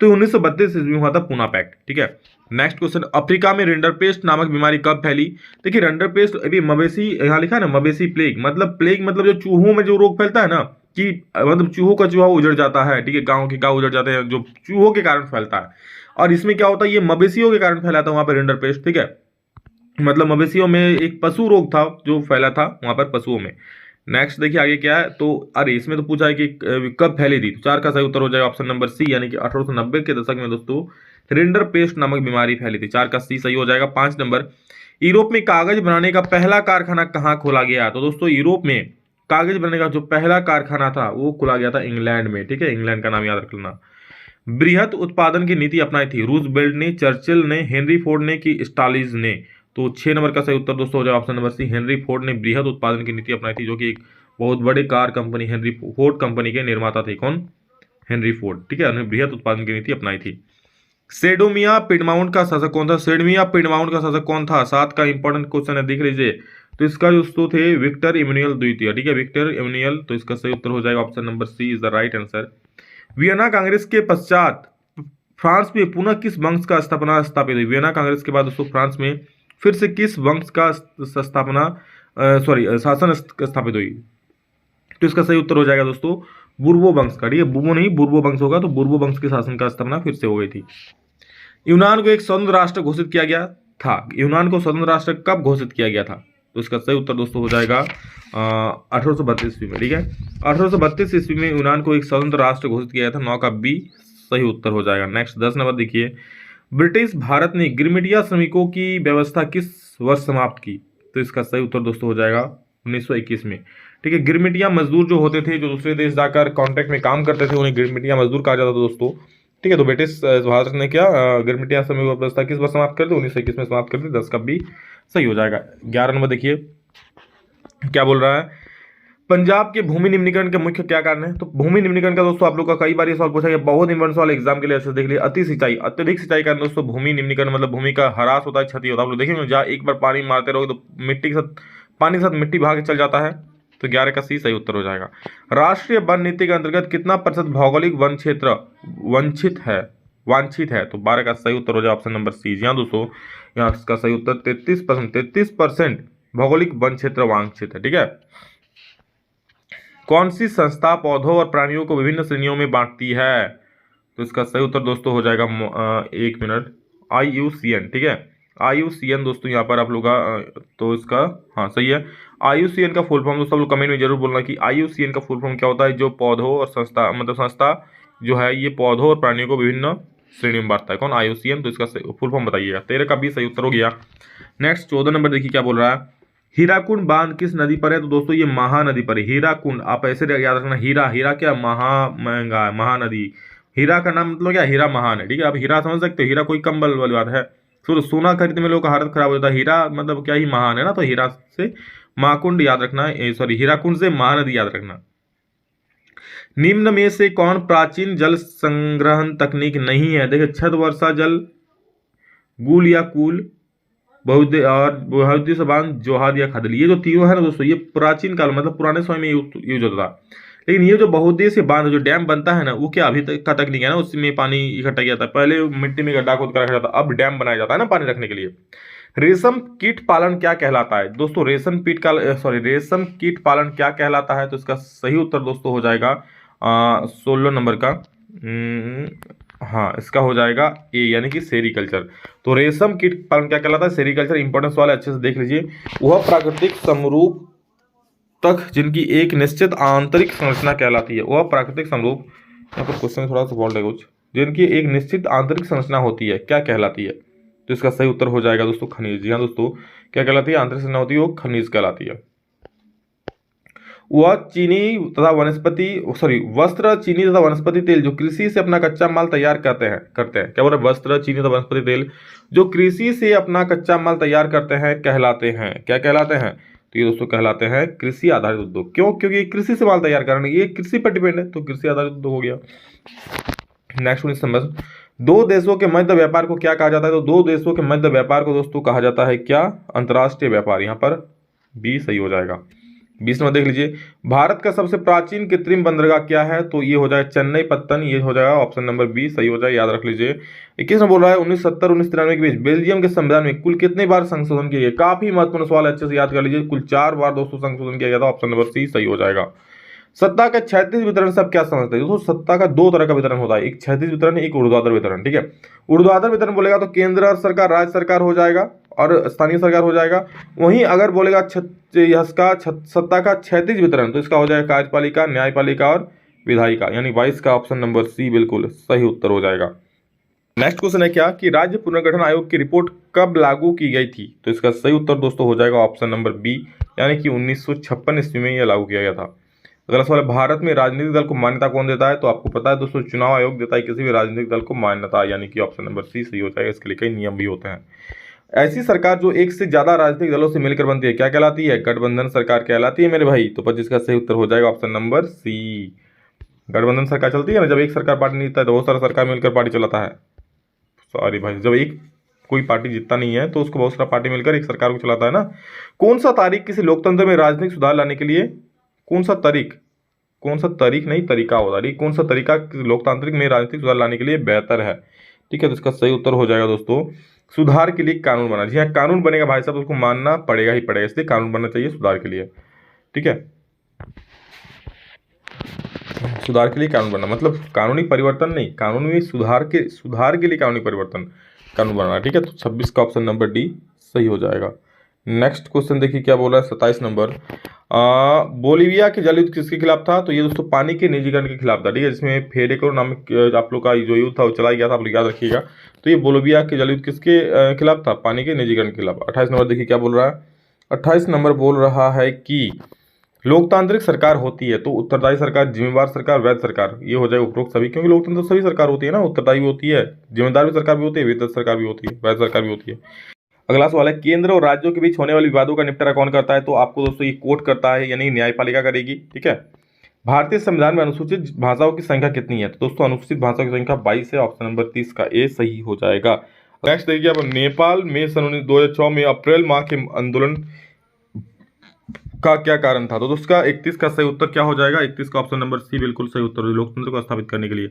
तो 1932 ईस्वी में हुआ था पूना पैक्ट, ठीक है। नेक्स्ट क्वेश्चन, अफ्रीका में रिंडरपेस्ट नामक बीमारी कब फैली? देखिए रिंडरपेस्ट अभी मवेशी, यहाँ लिखा है ना मवेशी प्लेग, मतलब प्लेग मतलब जो चूहों में जो रोग फैलता है ना, कि मतलब चूहों का चूहा उजड़ जाता है, ठीक है, गांव के गांव उजड़ जाते हैं, जो चूहों के कारण फैलता है। और इसमें क्या होता है, ये मवेशियों के कारण फैला था वहां पर रिंडरपेस्ट, ठीक है। मतलब मवेशियों में एक पशु रोग था जो फैला था वहां पर पशुओं में। नेक्स्ट देखिए आगे क्या है, तो अरे इसमें तो पूछा है कि कब फैली थी, तो 4 का सही उत्तर हो जाएगा ऑप्शन नंबर सी, यानी कि 1890 के दशक में दोस्तों रिंडरपेस्ट नामक बीमारी फैली थी। 4 का सी सही हो जाएगा। 5 नंबर, यूरोप में कागज बनाने का पहला कारखाना कहाँ खोला गया? तो दोस्तों यूरोप में कागज बनाने का जो पहला कारखाना था वो खोला गया था इंग्लैंड में, ठीक है। इंग्लैंड का नाम याद रख लेना। बृहत उत्पादन की नीति अपनाई थी रूजवेल्ट ने, चर्चिल ने, हेनरी फोर्ड ने कि स्टालिज ने? तो 6 नंबर का सही उत्तर दोस्तों हो जाएगा option number C, Henry Ford ने बृहत उत्पादन की नीति अपनाई थी, जो कि एक बहुत बड़े car company Henry Ford company के निर्माता थे। कौन? हेनरी फोर्ड, ठीक है, उन्होंने बृहत उत्पादन की नीति अपनाई थी। सेडोमिया पिडमाउंट का शासक कौन था? सेडमिया पिडमाउंट का शासक कौन था? 7 का इंपॉर्टेंट क्वेश्चन है, देख लीजिए। तो इसका जो दोस्तों थे विक्टर इमैनुअल द्वितीय, ठीक है, विक्टर इमैनुअल। तो इसका सही उत्तर हो जाएगा option number C is the right answer. Vienna Congress के पश्चात फ्रांस में पुनः किस वंश का स्थापना स्थापित हुई? वियना कांग्रेस के बाद दोस्तों फ्रांस में फिर से किस वंश का स्थापना शासन स्थापित हुई? तो इसका सही उत्तर हो जाएगा दोस्तों बुर्बो वंश का, ठीक है, बुर्बो नहीं बुर्बो वंश होगा, तो बुर्बो वंश के शासन का स्थापना फिर से हो गई थी। यूनान को एक स्वतंत्र राष्ट्र घोषित किया गया था। यूनान को स्वतंत्र राष्ट्र कब घोषित किया गया था? तो इसका सही उत्तर दोस्तों हो जाएगा 1832 ईस्वी में, ठीक है, 1832 ईस्वी में यूनान को एक स्वतंत्र राष्ट्र घोषित किया गया था। 9 का बी सही उत्तर हो जाएगा। नेक्स्ट 10 नंबर देखिए, ब्रिटिश भारत ने गिरमिटिया श्रमिकों की व्यवस्था किस वर्ष समाप्त की? तो इसका सही उत्तर दोस्तों हो जाएगा 1921 में, ठीक है। गिरमिटिया मजदूर जो होते थे, जो दूसरे देश जाकर कॉन्ट्रैक्ट में काम करते थे, उन्हें गिरमिटिया मजदूर कहा जाता था दोस्तों, ठीक है। तो ब्रिटिश भारत ने क्या गिरमिटिया श्रमिक व्यवस्था किस वर्ष समाप्त कर दी? 1921 में समाप्त कर दी। 10 का बी सही हो जाएगा। 11 नंबर देखिए क्या बोल रहा है, पंजाब के भूमि निम्नीकरण के मुख्य क्या कारण है? तो भूमि निम्नीकरण का दोस्तों आप लोग का कई बार ये सवाल पूछा गया, बहुत इंपॉर्टेंट सवाल एग्जाम के लिए, अच्छे से देख लिए। अति सिंचाई, अत्यधिक सिंचाई का दोस्तों भूमि निम्नीकरण मतलब भूमि का ह्रास होता है, क्षति होता है। आप लोग देखेंगे जहाँ एक बार पानी मारते रहोगे तो मिट्टी के साथ पानी के साथ मिट्टी भाग चल जाता है। तो 11 का सी सही उत्तर हो जाएगा। राष्ट्रीय वन नीति के अंतर्गत कितना प्रतिशत भौगोलिक वन क्षेत्र वांछित है? तो 12 का सही उत्तर हो जाएगा ऑप्शन नंबर सी। यहाँ दोस्तों यहाँ इसका सही उत्तर 33% भौगोलिक वन क्षेत्र वांछित है, ठीक है। कौन सी संस्था पौधों और प्राणियों को विभिन्न श्रेणियों में बांटती है? तो इसका सही उत्तर दोस्तों हो जाएगा 1 मिनट IUCN, ठीक है, IUCN दोस्तों यहाँ पर आप लोग का तो इसका हाँ सही है। IUCN का फुल फॉर्म दोस्तों आप लोग कमेंट में जरूर बोलना कि IUCN का फुल फॉर्म क्या होता है। जो पौधों और संस्था मतलब संस्था जो है ये पौधों और प्राणियों को विभिन्न श्रेणी में बांटता है, कौन? IUCN। तो इसका फुल फॉर्म बताइएगा। 13 का भी सही उत्तर हो गया। नेक्स्ट 14 नंबर देखिए क्या बोल रहा है, हीराकुंड बांध किस नदी पर है? तो दोस्तों ये महानदी पर है। हीराकुंड आप ऐसे याद रखना, हीरा क्या महा महंगा है, महानदी। हीरा का नाम मतलब क्या, हीरा महान है, ठीक है। आप हीरा समझ सकते हो, हीरा कोई कम वाली बात है। फिर सोना खरीदने में लोगों का हालत खराब हो जाता है, हीरा मतलब क्या ही महान है ना। तो हीरा से महाकुंड याद रखना, सॉरी हीराकुंड से महानदी याद रखना। निम्न में से कौन प्राचीन जल संग्रहण तकनीक नहीं है? देखिए छत वर्षा जल, गुल या कूल, बहुद्देश्य बांध, जोहाद या खदली, ये जो तीनों है ना दोस्तों, ये प्राचीन काल मतलब पुराने समय में यूज होता था। लेकिन ये जो बहुद्देश्य बांध जो डैम बनता है ना, वो क्या अभी तक का तकनीक है ना, उसमें पानी इकट्ठा किया जाता है। पहले मिट्टी में गड्ढा खोद कर रखा जाता, अब डैम बनाया जाता है ना पानी रखने के लिए। रेशम कीट पालन क्या कहलाता है? दोस्तों रेशम रेशम कीट पालन क्या कहलाता है? तो इसका सही उत्तर दोस्तों हो जाएगा 16 नंबर का हाँ इसका हो जाएगा ए, यानी कि सेरीकल्चर। तो रेशम कीट पालन क्या कहलाता है? सेरीकल्चर। इंपॉर्टेंट सवाल है, अच्छे से देख लीजिए। वह प्राकृतिक समरूप तक जिनकी एक निश्चित आंतरिक संरचना कहलाती है। वह प्राकृतिक समरूप, यहाँ पर क्वेश्चन थोड़ा सा फॉल्ट है कुछ, जिनकी एक निश्चित आंतरिक संरचना होती है क्या कहलाती है? तो इसका सही उत्तर हो जाएगा दोस्तों खनिज। जी हाँ दोस्तों, क्या कहलाती है? आंतरिक संरचना होती है वो खनिज कहलाती है। वह वस्त्र, चीनी तथा वनस्पति तेल जो कृषि से अपना कच्चा माल तैयार करते हैं क्या बोल रहे? वस्त्र, चीनी तथा वनस्पति तेल जो कृषि से अपना कच्चा माल तैयार करते हैं कहलाते हैं, क्या कहलाते हैं? तो ये दोस्तों कहलाते हैं कृषि आधारित उद्योग। क्यों? क्योंकि कृषि से माल तैयार करना, ये कृषि पर डिपेंड है, तो कृषि आधारित उद्योग हो गया। नेक्स्ट 19 नंबर, दो देशों के मध्य व्यापार को क्या कहा जाता है? तो दो देशों के मध्य व्यापार को दोस्तों कहा जाता है क्या? अंतर्राष्ट्रीय व्यापार। यहाँ पर बी सही हो जाएगा। 20 नंबर देख लीजिए, भारत का सबसे प्राचीन कृत्रिम बंदरगाह क्या है? तो ये हो जाएगा चेन्नई पत्तन, ये हो जाएगा ऑप्शन नंबर बी सही हो जाएगा, याद रख लीजिए। 21 में बोल रहा है 1970-1993 के बीच बेल्जियम के संविधान में कुल कितने बार संशोधन किया गया? काफी महत्वपूर्ण सवाल है, अच्छे से याद कर लीजिए। कुल 4 बार दोस्तों संशोधन किया गया था, ऑप्शन नंबर सी सही हो जाएगा। सत्ता का क्षैतिज वितरण सब क्या समझते हैं? दोस्तों सत्ता का 2 तरह का वितरण होता है, एक क्षैतिज वितरण, एक ऊर्ध्वाधर वितरण, ठीक है। ऊर्ध्वाधर वितरण बोलेगा तो केंद्र सरकार, राज्य सरकार हो जाएगा और स्थानीय सरकार हो जाएगा। वहीं अगर बोलेगा सत्ता का क्षैतिज वितरण तो इसका हो जाएगा कार्यपालिका, न्यायपालिका और विधायिका, यानी 22 का ऑप्शन नंबर सी बिल्कुल सही उत्तर हो जाएगा। नेक्स्ट क्वेश्चन है क्या कि राज्य पुनर्गठन आयोग की रिपोर्ट कब लागू की गई थी? तो इसका सही उत्तर दोस्तों हो जाएगा ऑप्शन नंबर बी, यानी कि 1956 ईस्वी में यह लागू किया गया था। अगला सवाल है, भारत में राजनीतिक दल को मान्यता कौन देता है? तो आपको पता है दोस्तों चुनाव आयोग देता है किसी भी राजनीतिक दल को मान्यता, यानी कि ऑप्शन नंबर सी सही हो जाएगा। इसके लिए कई नियम भी होते हैं। ऐसी सरकार जो एक से ज्यादा राजनीतिक दलों से मिलकर बनती है क्या कहलाती है? गठबंधन सरकार कहलाती है मेरे भाई। तो 25 का सही उत्तर हो जाएगा ऑप्शन नंबर सी। गठबंधन सरकार चलती है ना, जब एक सरकार पार्टी नहीं जीतता है तो बहुत सारा सरकार मिलकर पार्टी चलाता है। सॉरी भाई, जब एक कोई पार्टी जीतता नहीं है तो उसको बहुत सारा पार्टी मिलकर एक सरकार को चलाता है ना। कौन सा तारीख किसी लोकतंत्र में राजनीतिक सुधार लाने के लिए, कौन सा तारीख नहीं तरीका होता है, कौन सा तरीका लोकतांत्रिक में राजनीतिक सुधार लाने के लिए बेहतर है? ठीक है, तो इसका सही उत्तर हो जाएगा दोस्तों सुधार के लिए कानून बना। जी हाँ, कानून बनेगा भाई साहब, उसको मानना पड़ेगा ही पड़ेगा, इसलिए कानून बनना चाहिए सुधार के लिए। ठीक है, सुधार के लिए कानून बनना मतलब कानूनी परिवर्तन नहीं, कानून में सुधार के लिए कानूनी परिवर्तन कानून बनाना। ठीक है, तो 26 का ऑप्शन नंबर डी सही हो जाएगा। नेक्स्ट क्वेश्चन देखिए क्या बोल रहा है, 27 नंबर। बोलीविया के जल युद्ध किसके खिलाफ था? तो ये दोस्तों पानी के निजीकरण के खिलाफ था। ठीक है, जिसमें फेडेको नामक आप लोग का जो युद्ध था वो चलाया गया था, आप लोग याद रखिएगा। तो ये बोलीविया के जल युद्ध किसके खिलाफ था? पानी के निजीकरण के खिलाफ। 28 नंबर देखिए क्या बोल रहा है। 28 नंबर बोल रहा है कि लोकतांत्रिक सरकार होती है तो उत्तरदायी सरकार, जिम्मेवार सरकार, वैध सरकार, ये हो जाए उपरोक्त सभी, क्योंकि लोकतंत्र सभी सरकार होती है ना, उत्तरदायी भी होती है, जिम्मेदार भी सरकार भी होती है, वैध सरकार भी होती है, वैध सरकार भी होती है। अगला सवाल है, केंद्र और राज्यों के बीच होने वाले विवादों का निपटारा कौन करता है? तो आपको दोस्तों ये कोर्ट करता है, यानी न्यायपालिका करेगी। ठीक है, भारतीय संविधान में अनुसूचित भाषाओं की संख्या कितनी है? तो दोस्तों अनुसूचित भाषाओं की संख्या 22 है, ऑप्शन नंबर 30 का ए सही हो जाएगा। नेक्स्ट देखिए, अब नेपाल में सन 2006 में अप्रैल माह के आंदोलन का क्या कारण था? तो उसका 31 का सही उत्तर क्या हो जाएगा? 31 का ऑप्शन नंबर सी बिल्कुल सही उत्तर, लोकतंत्र को स्थापित करने के लिए।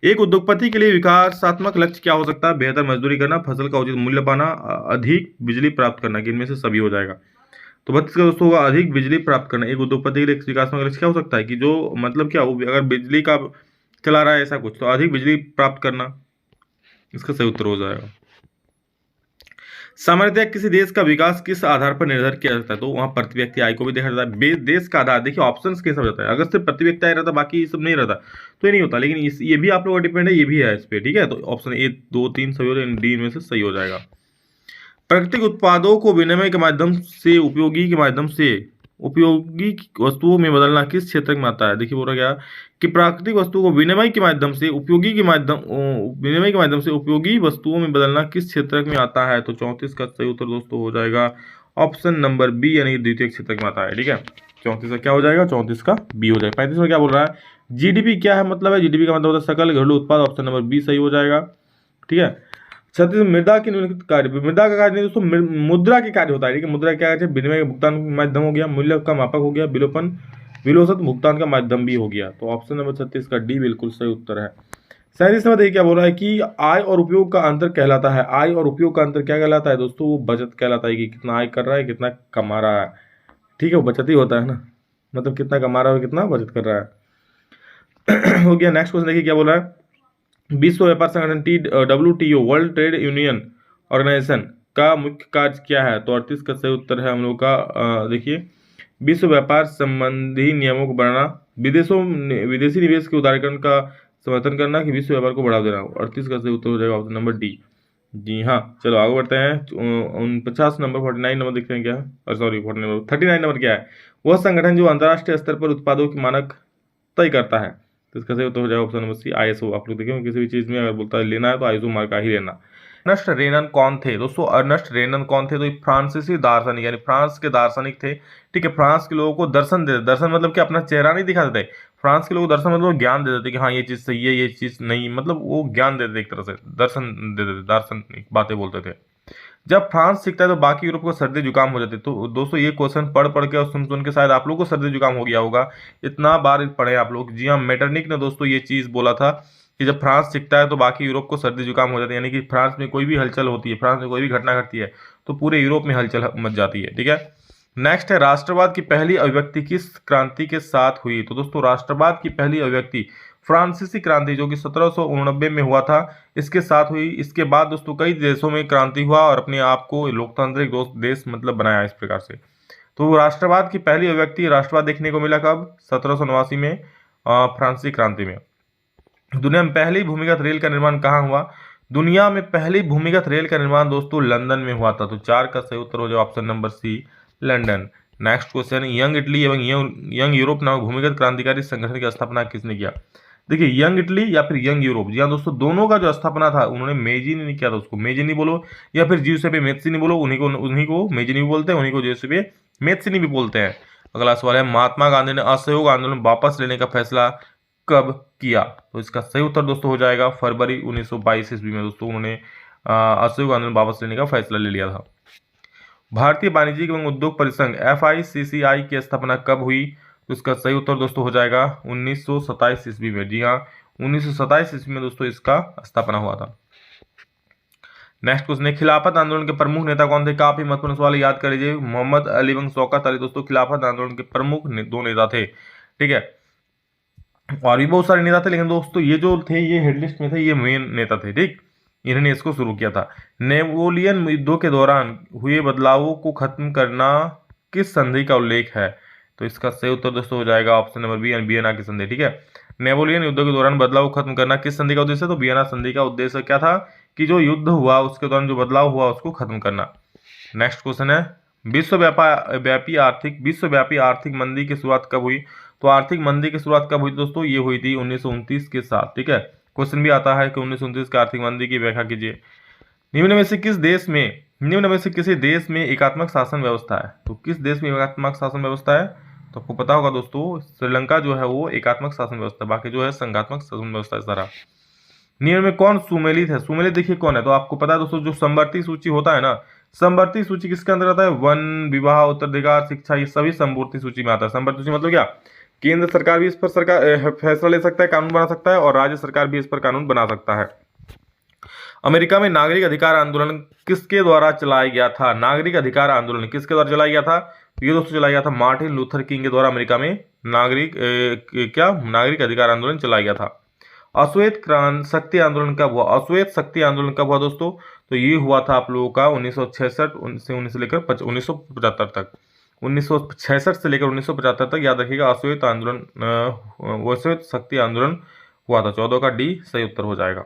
एक उद्योगपति के लिए विकासात्मक लक्ष्य क्या हो सकता है? बेहतर मजदूरी करना, फसल का उचित मूल्य पाना, अधिक बिजली प्राप्त करना, कि इनमें से सभी हो जाएगा। तो 32 का दोस्तों होगा अधिक बिजली प्राप्त करना। एक उद्योगपति के लिए विकासात्मक लक्ष्य क्या हो सकता है कि जो मतलब क्या, वो अगर बिजली का चला रहा है ऐसा कुछ, तो अधिक बिजली प्राप्त करना, इसका सही उत्तर हो जाएगा। सामान्यतः किसी देश का विकास किस आधार पर निर्धारित किया जाता है? तो वहां प्रति व्यक्ति आय को भी देखा जाता है। देश का आधार देखिए ऑप्शंस के हिसाब से जाता है, अगर सिर्फ प्रति व्यक्ति आय रहता बाकी ये सब नहीं रहता तो ये नहीं होता, लेकिन ये भी आप लोगों का डिपेंड है, ये भी है इस पर। ठीक है, तो ऑप्शन ए 2 3 सही हो जाए, डी में से सही हो जाएगा। प्राकृतिक उत्पादों को विनिमय के माध्यम से उपयोगी वस्तुओं में बदलना किस क्षेत्र में आता है? देखिए बोला गया कि प्राकृतिक वस्तुओं को विनिमय के माध्यम से उपयोगी वस्तुओं में बदलना किस क्षेत्र में आता है? तो 34 का सही उत्तर दोस्तों हो जाएगा ऑप्शन नंबर बी, यानी द्वितीय क्षेत्र में आता है। ठीक है, 34 का क्या हो जाएगा? 34 का बी हो जाएगा। 35 में क्या बोल रहा है, जीडीपी क्या है? मतलब है जीडीपी का मतलब होता है सकल घरेलू उत्पाद, ऑप्शन नंबर बी सही हो जाएगा। ठीक है, 36 मृदा के निम्नलिखित कार्य, मृदा का कार्य नहीं दोस्तों, मुद्रा के कार्य होता है। ठीक है, मुद्रा क्या है? विनिमय का भुगतान माध्यम हो गया, मूल्य का मापक हो गया, विलोपन भुगतान का माध्यम भी हो गया। तो ऑप्शन नंबर 36 का डी बिल्कुल सही उत्तर है। 37 नंबर देखिए क्या बोल रहा है कि आय और उपयोग का अंतर कहलाता है। आय और उपयोग का अंतर क्या कहलाता है दोस्तों? वो बचत कहलाता है, कि कितना आय कर रहा है, कितना कमा रहा है। ठीक है, वो बचत ही होता है ना, मतलब कितना कमा रहा है, कितना बचत कर रहा है। हो गया। नेक्स्ट क्वेश्चन देखिए क्या बोल रहा है, विश्व व्यापार संगठन WTO World Trade Union Organization का मुख्य कार्य क्या है? तो 38 का सही उत्तर है हम लोग का देखिए विश्व व्यापार संबंधी नियमों को बनाना, विदेशी निवेश के उदारीकरण का समर्थन करना, कि विश्व व्यापार को बढ़ावा देना। 38 का सही उत्तर हो जाएगा ऑप्शन नंबर डी। जी हाँ, चलो आगे बढ़ते हैं। 49 नंबर 49 नंबर देखते हैं क्या है, सॉरी 39 नंबर क्या है? वह संगठन जो अंतर्राष्ट्रीय स्तर पर उत्पादों की मानक तय करता है। तो इसका सही उत्तर हो जाएगा ऑप्शन नंबर सी ISO। आप लोग देखेंगे किसी भी चीज़ में अगर बोलता है लेना है तो ISO मार्क का ही लेना। अर्नेस्ट रेनन कौन थे दोस्तों? अर्नेस्ट रेनन कौन थे? तो ये फ्रांसीसी दार्शनिक, यानी फ्रांस के दार्शनिक थे। ठीक है, फ्रांस के लोगों को दर्शन देते, दर्शन मतलब कि अपना चेहरा नहीं दिखा देते, फ्रांस के लोग दर्शन मतलब ज्ञान दे देते कि हाँ ये चीज़ सही है, ये चीज़ नहीं, मतलब वो ज्ञान दे देते, एक तरह से दर्शन दे देते, दार्शनिक बातें बोलते थे। जब फ्रांस सीखता है तो बाकी यूरोप को सर्दी जुकाम हो जाती है। तो दोस्तों ये क्वेश्चन पढ़ पढ़ के और सुन सुन के शायद आप लोग को सर्दी जुकाम हो गया होगा, इतना बार पढ़े आप लोग। जी हाँ, मेटरनिक ने दोस्तों ये चीज़ बोला था कि जब फ्रांस सीखता है तो बाकी यूरोप को सर्दी जुकाम हो जाती है, यानी कि फ्रांस में कोई भी हलचल होती है, फ्रांस में कोई भी घटना घटती है तो पूरे यूरोप में हलचल मच जाती है। ठीक है, नेक्स्ट है राष्ट्रवाद की पहली अभिव्यक्ति किस क्रांति के साथ हुई? तो दोस्तों राष्ट्रवाद की पहली अभिव्यक्ति फ्रांसीसी क्रांति जो कि 1789 में हुआ था, इसके साथ हुई। इसके बाद दोस्तों कई देशों में क्रांति हुआ और अपने आप को लोकतांत्रिक देश मतलब बनाया इस प्रकार से। तो राष्ट्रवाद की पहली अभिव्यक्ति, राष्ट्रवाद देखने को मिला कब? 1789 में फ्रांसीसी क्रांति में। दुनिया में पहली भूमिगत रेल का निर्माण कहाँ हुआ? दुनिया में पहली भूमिगत रेल का निर्माण दोस्तों लंदन में हुआ था। तो 4 का सही उत्तर हो जाए option number C, London. Next question, Young Italy एवं यंग यूरोप नामक भूमिगत क्रांतिकारी संगठन की स्थापना किसने किया? देखिए यंग इटली या फिर यंग यूरोप, जी हाँ दोस्तों, दोनों का जो स्थापना था उन्होंने मेजिनी ने किया था। उसको मेजिनी बोलो या फिर जियुसेपे मेत्सिनी बोलो, उन्हीं को मेजिनी भी बोलते हैं, उन्हीं को जियुसेपे मेत्सिनी भी बोलते हैं। अगला सवाल है, महात्मा गांधी ने असहयोग आंदोलन वापस लेने का फैसला कब किया? तो इसका सही उत्तर दोस्तों हो जाएगा फरवरी 1922 ईस्वी में दोस्तों उन्होंने असहयोग आंदोलन वापस लेने का फैसला ले लिया था। भारतीय वाणिज्यिक एवं उद्योग परिसंघ FICCI की स्थापना कब हुई? तो इसका सही उत्तर दोस्तों हो जाएगा 1927 ईस्वी में। जी हाँ, 1927 ईस्वी में दोस्तों इसका स्थापना हुआ था। नेक्स्ट क्वेश्चन है, खिलाफत आंदोलन के प्रमुख नेता कौन थे? काफी महत्वपूर्ण सवाल, याद कर लीजिए। मोहम्मद अली एवं शौकत अली दोस्तों खिलाफत आंदोलन के प्रमुख दो नेता थे। ठीक है, और भी बहुत सारे नेता थे, लेकिन दोस्तों ये जो थे ये हेडलिस्ट में थे, ये मेन नेता थे। ठीक, इन्होंने इसको शुरू किया था। नेपोलियन युद्धों के दौरान हुए बदलावों को खत्म करना किस संधि का उल्लेख है? तो इसका सही उत्तर दोस्तों हो जाएगा ऑप्शन नंबर बी, वियना की संधि। ठीक है, नेपोलियन युद्धों के दौरान बदलाव को खत्म करना किस संधि का उद्देश्य है? तो वियना संधि का उद्देश्य क्या था कि जो युद्ध हुआ उसके दौरान जो बदलाव हुआ उसको खत्म करना। नेक्स्ट क्वेश्चन है, विश्वव्यापी आर्थिक मंदी की शुरुआत कब हुई? तो आर्थिक मंदी की शुरुआत कब हुई दोस्तों? ये हुई थी 1929 के साथ। ठीक है, क्वेश्चन भी आता है कि 1929 की आर्थिक मंदी की व्याख्या कीजिए। निम्न में से किसी देश में एकात्मक शासन व्यवस्था है? तो किस देश में एकात्मक शासन व्यवस्था है? तो आपको पता होगा दोस्तों, श्रीलंका जो है वो एकात्मक शासन व्यवस्था, बाकी जो है संघात्मक शासन व्यवस्था इस तरह। निम्न में कौन सुमेलित है? सुमेलित देखिए कौन है, तो आपको पता है दोस्तों, जो समवर्ती सूची होता है ना, समवर्ती सूची किसके अंदर आता है? वन, विवाह, उत्तराधिकार, शिक्षा, ये सभी समवर्ती सूची में आता है। समवर्ती सूची मतलब क्या? केंद्र सरकार भी इस पर फैसला ले सकता है, कानून बना सकता है, और राज्य सरकार भी इस पर कानून बना सकता है। अमेरिका में नागरिक अधिकार आंदोलन किसके द्वारा चलाया गया था? नागरिक अधिकार आंदोलन किसके द्वारा चलाया गया था? ये दोस्तों चलाया गया था मार्टिन लूथर किंग के द्वारा। अमेरिका में नागरिक अधिकार आंदोलन चलाया गया था। अश्वेत शक्ति आंदोलन कब हुआ? अश्वेत शक्ति आंदोलन कब हुआ दोस्तों? तो ये हुआ था आप लोगों का 1966 से 1975 तक। 1966 से लेकर 1975 तक याद रखिएगा अश्वेत शक्ति आंदोलन हुआ था। 14 का डी सही उत्तर हो जाएगा।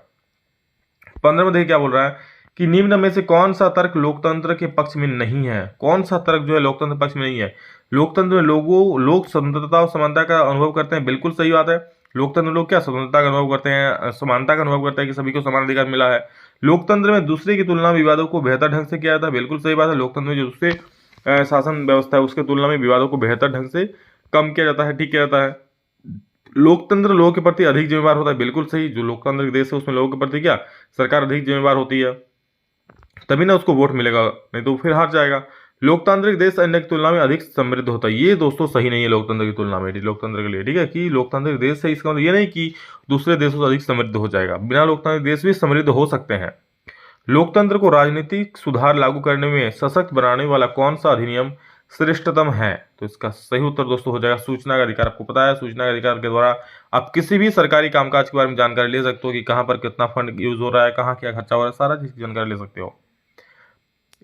15 में देखिए क्या बोल रहा है कि निम्न में से कौन सा तर्क लोकतंत्र के पक्ष में नहीं है? कौन सा तर्क जो है लोकतंत्र पक्ष में नहीं है? लोकतंत्र में लोग स्वतंत्रता और समानता का अनुभव करते हैं, बिल्कुल सही बात है। लोकतंत्र में लोग क्या स्वतंत्रता का अनुभव करते हैं, समानता का अनुभव करते हैं कि सभी को समान अधिकार मिला है। लोकतंत्र में दूसरे की तुलना में विवादों को बेहतर ढंग से किया जाता है, बिल्कुल सही बात है। लोकतंत्र में जो दूसरे शासन व्यवस्था है उसके तुलना में विवादों को बेहतर ढंग से कम किया जाता है, ठीक किया जाता है। लोकतंत्र लोगों के प्रति अधिक जिम्मेवार होता है, बिल्कुल सही। जो लोकतांत्रिक देश है उसमें लोगों के प्रति क्या सरकार अधिक जिम्मेवार होती है, तभी ना उसको वोट मिलेगा, नहीं तो फिर हार जाएगा। लोकतांत्रिक देश अन्य की तुलना में अधिक समृद्ध होता है, ये दोस्तों सही नहीं है लोकतंत्र की तुलना में, लोकतंत्र के लिए। ठीक है, कि लोकतांत्रिक देश है इसका मतलब ये नहीं कि दूसरे देशों से अधिक समृद्ध हो जाएगा। बिना लोकतांत्रिक देश भी समृद्ध हो सकते हैं। लोकतंत्र को राजनीतिक सुधार लागू करने में सशक्त बनाने वाला कौन सा अधिनियम श्रेष्ठतम है? तो इसका सही उत्तर दोस्तों हो जाएगा सूचना का अधिकार। आपको पता है सूचना का अधिकार के द्वारा आप किसी भी सरकारी कामकाज के बारे में जानकारी ले सकते हो कि कहां पर कितना फंड यूज हो रहा है, कहां क्या खर्चा हो रहा है, सारा चीज की जानकारी ले सकते हो।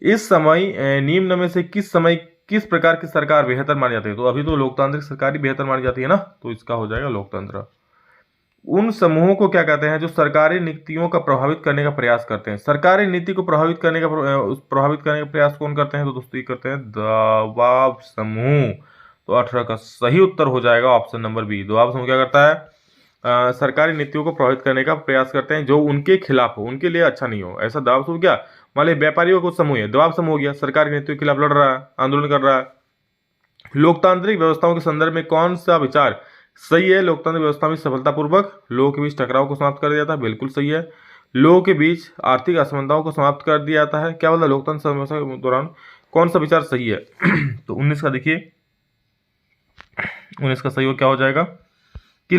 इस समय निम्न में से किस प्रकार की सरकार बेहतर मानी जाती है? तो अभी तो लोकतांत्रिक सरकार ही बेहतर मानी जाती है ना, तो इसका हो जाएगा लोकतंत्र। उन समूहों को क्या कहते हैं जो सरकारी नीतियों का प्रभावित करने का प्रयास करते हैं? सरकारी नीति को प्रभावित करने का प्रयास कौन करते हैं? तो दोस्तों ये करते हैं दबाव समूह। तो 18 का सही उत्तर हो जाएगा ऑप्शन नंबर बी। दबाव समूह क्या करता है? सरकारी नीतियों को प्रभावित करने का प्रयास करते हैं जो उनके खिलाफ हो, उनके लिए अच्छा नहीं हो। ऐसा दबाव समूह क्या, मान लीजिए व्यापारियों को समूह है, दबाव समूह हो गया, सरकारी नीतियों के खिलाफ लड़ रहा है, आंदोलन कर रहा है। लोकतांत्रिक व्यवस्थाओं के संदर्भ में कौन सा विचार सही है? लोकतांत्रिक व्यवस्था में सफलतापूर्वक लोगों के बीच टकराव को समाप्त कर दिया जाता है, बिल्कुल सही है। लोगों के बीच आर्थिक असमानताओं को समाप्त कर दिया जाता है, क्या मतलब लोकतंत्र व्यवस्था के दौरान कौन सा विचार सही है? तो 19 का देखिए, 19 का सही क्या हो जाएगा कि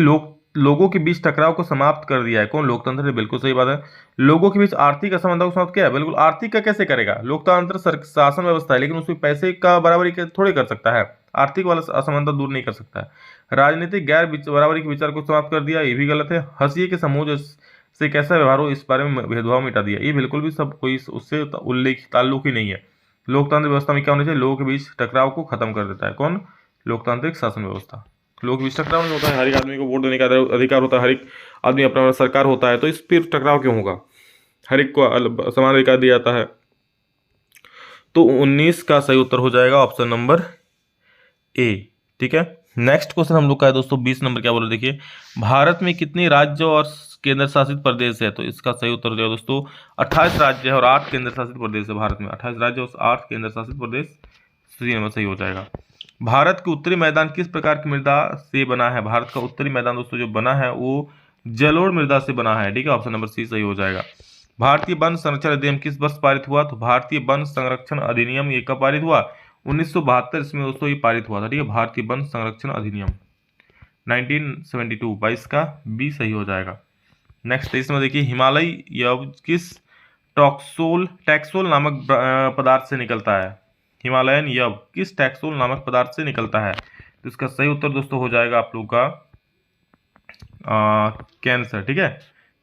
लोगों के बीच टकराव को समाप्त कर दिया है। कौन? लोकतंत्र ने, बिल्कुल सही बात है। लोगों के बीच आर्थिक असमानता को समाप्त किया है, बिल्कुल। आर्थिक का कैसे करेगा? लोकतंत्र शासन व्यवस्था है, लेकिन उसमें पैसे का बराबरी थोड़े कर सकता है, आर्थिक वाला असमानता दूर नहीं कर सकता है। राजनीतिक गैर बराबरी के विचार को समाप्त कर दिया, ये भी गलत है। हंसिए के समूह से कैसा व्यवहार हो इस बारे में भेदभाव मिटा दिया, ये बिल्कुल भी सब कोई उससे उल्लेख ताल्लुक ही नहीं है। लोकतांत्रिक व्यवस्था में क्या होना चाहिए? लोगों के बीच टकराव को खत्म कर देता है। कौन? लोकतांत्रिक शासन व्यवस्था। लोगों के बीच टकराव नहीं होता है, हर एक आदमी को वोट देने का अधिकार होता है, हर एक आदमी अपना सरकार होता है, तो इस पर टकराव क्यों होगा? हर एक को समान अधिकार दिया जाता है। तो 19 का सही उत्तर हो जाएगा ऑप्शन नंबर ए। ठीक है, नेक्स्ट क्वेश्चन हम लोग का है दोस्तों 20 नंबर। क्या बोल रहे देखिए, भारत में कितने राज्य और केंद्र शासित प्रदेश है? तो इसका सही उत्तर हो जाएगा दोस्तों 28 राज्य है और 8 केंद्र शासित प्रदेश है भारत में। 28 राज्य और 8 केंद्र शासित प्रदेश, सही हो जाएगा। भारत के उत्तरी मैदान किस प्रकार की मृदा से बना है? भारत का उत्तरी मैदान दोस्तों जो बना है वो जलोढ़ मृदा से बना है। ठीक है, ऑप्शन नंबर सी सही हो जाएगा। भारतीय वन संरक्षण अधिनियम किस वर्ष पारित हुआ? तो भारतीय वन संरक्षण अधिनियम ये कब पारित हुआ? 1972 इसमें दोस्तों ये पारित हुआ था। ठीक है, भारतीय वन संरक्षण अधिनियम 1972, 22 का बी सही हो जाएगा। नेक्स्ट इसमें देखिए, हिमालय यव किस टैक्सोल नामक पदार्थ से निकलता है? हिमालयन यव किस टैक्सोल नामक पदार्थ से निकलता है? तो इसका सही उत्तर दोस्तों हो जाएगा आप लोग का कैंसर। ठीक है,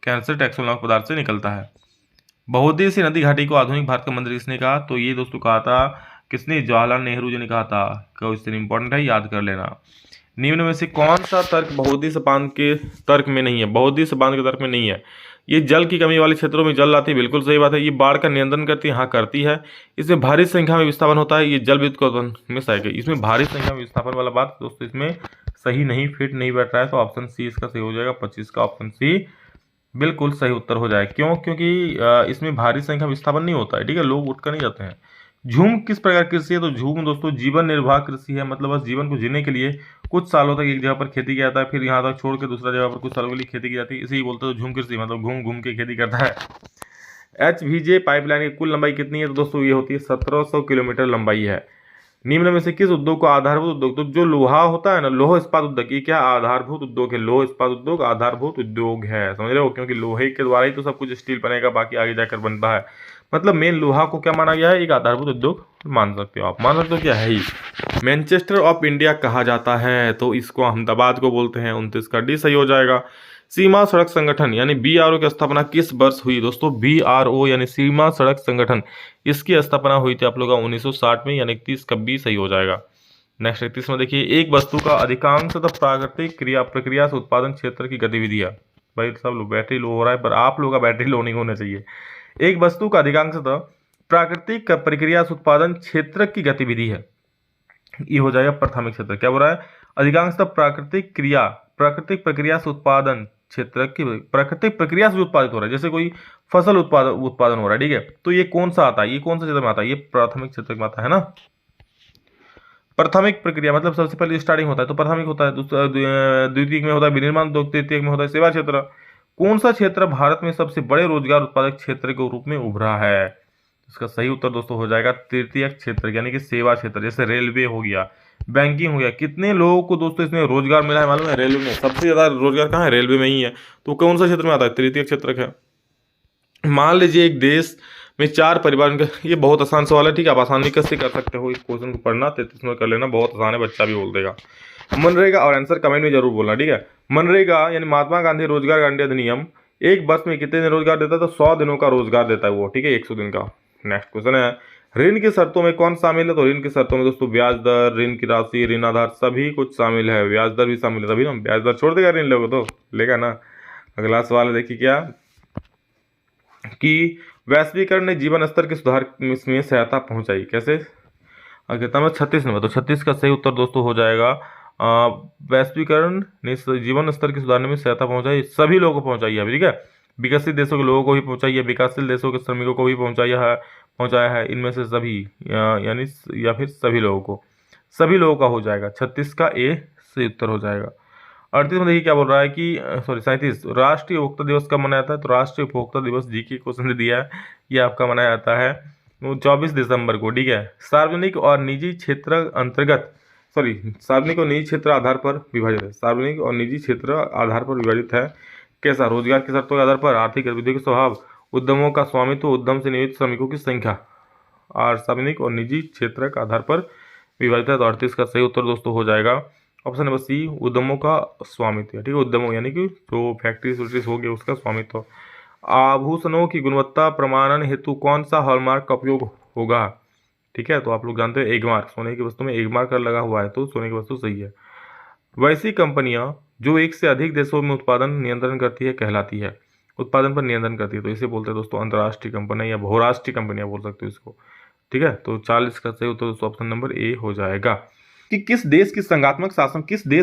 कैंसर टैक्सोल नामक पदार्थ से निकलता है। बहुउद्देशीय नदी घाटी को आधुनिक भारत का मंदिर किसने कहा? तो ये दोस्तों कहा था किसने? जवाहरलाल नेहरू जी ने कहा था। क्वेश्चन इंपॉर्टेंट है, याद कर लेना। निम्न में से कौन सा तर्क बहुउद्देशीय बांध के तर्क में नहीं है? बहुउद्देशीय बांध के तर्क में नहीं है। ये जल की कमी वाले क्षेत्रों में जल लाती है, बिल्कुल सही बात है। ये बाढ़ का नियंत्रण करती है, हाँ करती है। इसमें भारी संख्या में विस्थापन होता है, ये जल विद्युत को मिस आएगा। इसमें भारी संख्या में विस्थापन वाला बात दोस्तों इसमें सही नहीं, फिट नहीं बैठ रहा है, तो ऑप्शन सी इसका सही हो जाएगा। 25 का ऑप्शन सी बिल्कुल सही उत्तर हो जाएगा। क्यों? क्योंकि इसमें भारी संख्या में विस्थापन नहीं होता है। ठीक है, लोग उठकर नहीं जाते हैं। झूम किस प्रकार की कृषि है? तो झूम दोस्तों जीवन निर्वाह कृषि है, मतलब बस जीवन को जीने के लिए कुछ सालों तक एक जगह पर खेती किया जाता है, फिर यहाँ तक छोड़ के दूसरा जगह पर कुछ सालों के लिए खेती की जाती है, इसे ही बोलते हैं झूम कृषि, मतलब घूम घूम के खेती करता है। HVJ पाइपलाइन की कुल लंबाई कितनी है? तो दोस्तों ये होती है 1700 किलोमीटर लंबाई है। निम्न में से किस उद्योग को आधारभूत उद्योग? तो जो लोहा होता है ना, लोह इस्पात उद्योग, ये क्या आधारभूत उद्योग है? लोह इस्पात उद्योग आधारभूत उद्योग है, समझ रहे हो? क्योंकि लोहे के द्वारा ही तो सब कुछ स्टील बनेगा, बाकी आगे जाकर बनता है। मतलब मेन लोहा को क्या माना गया है? एक आधारभूत उद्योग मान सकते हो आप, मान सकते हो क्या है ही। मैनचेस्टर ऑफ इंडिया कहा जाता है, तो इसको अहमदाबाद को बोलते हैं। 29 का डी सही हो जाएगा। सीमा सड़क संगठन यानी BRO की स्थापना किस वर्ष हुई? दोस्तों BRO यानी सीमा सड़क संगठन, इसकी स्थापना हुई थी आप लोगों का 1960 में, यानी 30 का बी सही हो जाएगा। नेक्स्ट 31 में देखिए, एक वस्तु का अधिकांशतः प्राकृतिक प्रक्रिया से उत्पादन क्षेत्र की गतिविधि है। भाई सब लोग बैटरी लो हो रहा है, पर आप लोगों का बैटरी लो नहीं होना चाहिए। एक वस्तु का अधिकांशतः प्राकृतिक प्रक्रिया से उत्पादन क्षेत्र की गतिविधि है, ये हो जाएगा प्राथमिक क्षेत्र। क्या बोल रहा है? अधिकांशतः प्राकृतिक प्रक्रिया से उत्पादन क्षेत्र की, प्राकृतिक प्रक्रिया से उत्पादित हो रहा है, जैसे कोई फसल उत्पादन हो रहा है। ठीक है, तो ये कौन सा आता है? ये कौन सा क्षेत्र में आता है? ये प्राथमिक क्षेत्र में आता है ना। प्राथमिक प्रक्रिया मतलब सबसे पहले स्टार्टिंग होता है तो प्राथमिक होता है, द्वितीयक में होता है विनिर्माण उद्योग, तृतीयक में होता है सेवा क्षेत्र। कौन सा क्षेत्र भारत में सबसे बड़े रोजगार उत्पादक क्षेत्र के रूप में उभरा है? इसका सही उत्तर दोस्तों हो जाएगा तृतीयक क्षेत्र, यानी कि सेवा क्षेत्र। जैसे रेलवे हो गया, बैंकिंग हो गया, कितने लोगों को दोस्तों इसमें रोजगार मिला है मालूम है? रेलवे में सबसे ज्यादा रोजगार कहाँ है? रेलवे में ही है। तो कौन सा क्षेत्र में आता है? तृतीयक क्षेत्र है। मान लीजिए एक देश में 4 परिवार, ये बहुत आसान सवाल है। ठीक है, आप आसानी कैसे कर सकते हो इस क्वेश्चन को पढ़ना, 33 में कर लेना, बहुत आसान है, बच्चा भी बोल देगा। मनरेगा और आंसर कमेंट में जरूर बोलना। ठीक है, मनरेगा यानी महात्मा गांधी रोजगार गारंटी अधिनियम एक वर्ष में कितने दिन रोजगार देता है? तो 100 दिनों का रोजगार देता है वो। ठीक है, 100 दिन का। नेक्स्ट क्वेश्चन है, ऋण की शर्तों में कौन शामिल है? तो ऋण की शर्तों में दोस्तों ब्याज दर, ऋण की राशि, ऋण आधार सभी कुछ शामिल है। ब्याज दर भी शामिल है, तभी ना ब्याज दर छोड़ देगा ऋण लोगे तो लेगा ना। अगला सवाल है, देखिए क्या कि वैश्वीकरण ने जीवन स्तर के सुधार में सहायता पहुंचाई, कैसे? अगर 36 नंबर, तो 36 का सही उत्तर दोस्तों हो जाएगा वैश्वीकरण ने जीवन स्तर के सुधारने में सहायता पहुंचाई, सभी लोगों को पहुंचाई है। ठीक है, विकसित देशों के लोगों को भी पहुंचाई है, विकासशील देशों के श्रमिकों को भी पहुंचाया है, इनमें से सभी यानी या फिर सभी लोगों का हो जाएगा। 36 का ए सही उत्तर हो जाएगा। 38 में देखिए क्या बोल रहा है कि 37 राष्ट्रीय उपभोक्ता दिवस कब मनाया जाता है? तो राष्ट्रीय उपभोक्ता दिवस जीके क्वेश्चन दिया है, ये आपका मनाया जाता है 24 दिसंबर को। ठीक है, सार्वजनिक और निजी क्षेत्र आधार पर विभाजित है। सार्वजनिक और निजी क्षेत्र आधार पर विभाजित है। कैसा? रोजगार की शर्तों के आधार पर, आर्थिक गतिविधियों के स्वभाव, उद्यमों का स्वामित्व, उद्यम से नियोजित श्रमिकों की संख्या, और सार्वजनिक और निजी क्षेत्र के आधार पर विभाजित है। तो 38 का सही उत्तर दोस्तों हो जाएगा ऑप्शन नंबर सी, उद्यमों का स्वामित्व। ठीक है, उद्यमों यानी कि जो फैक्ट्रीज हो गया उसका स्वामित्व। आभूषणों की गुणवत्ता प्रमाणन हेतु कौन सा हॉलमार्क का उपयोग होगा? ठीक है, तो आप लोग जानते हैं एगमार्क, सोने की वस्तु में एगमार्क लगा हुआ है तो सोने की वस्तु सही है। वैसी कंपनियां जो एक से अधिक देशों में उत्पादन नियंत्रण करती है कहलाती है, उत्पादन पर नियंत्रण करती है, तो इसे बोलते हैं दोस्तों अंतर्राष्ट्रीय कंपनियां या बहुराष्ट्रीय कंपनियां बोल सकते हो इसको। ठीक है, तो 40 का सही उत्तर दोस्तों ऑप्शन नंबर ए हो जाएगा। कि किस देश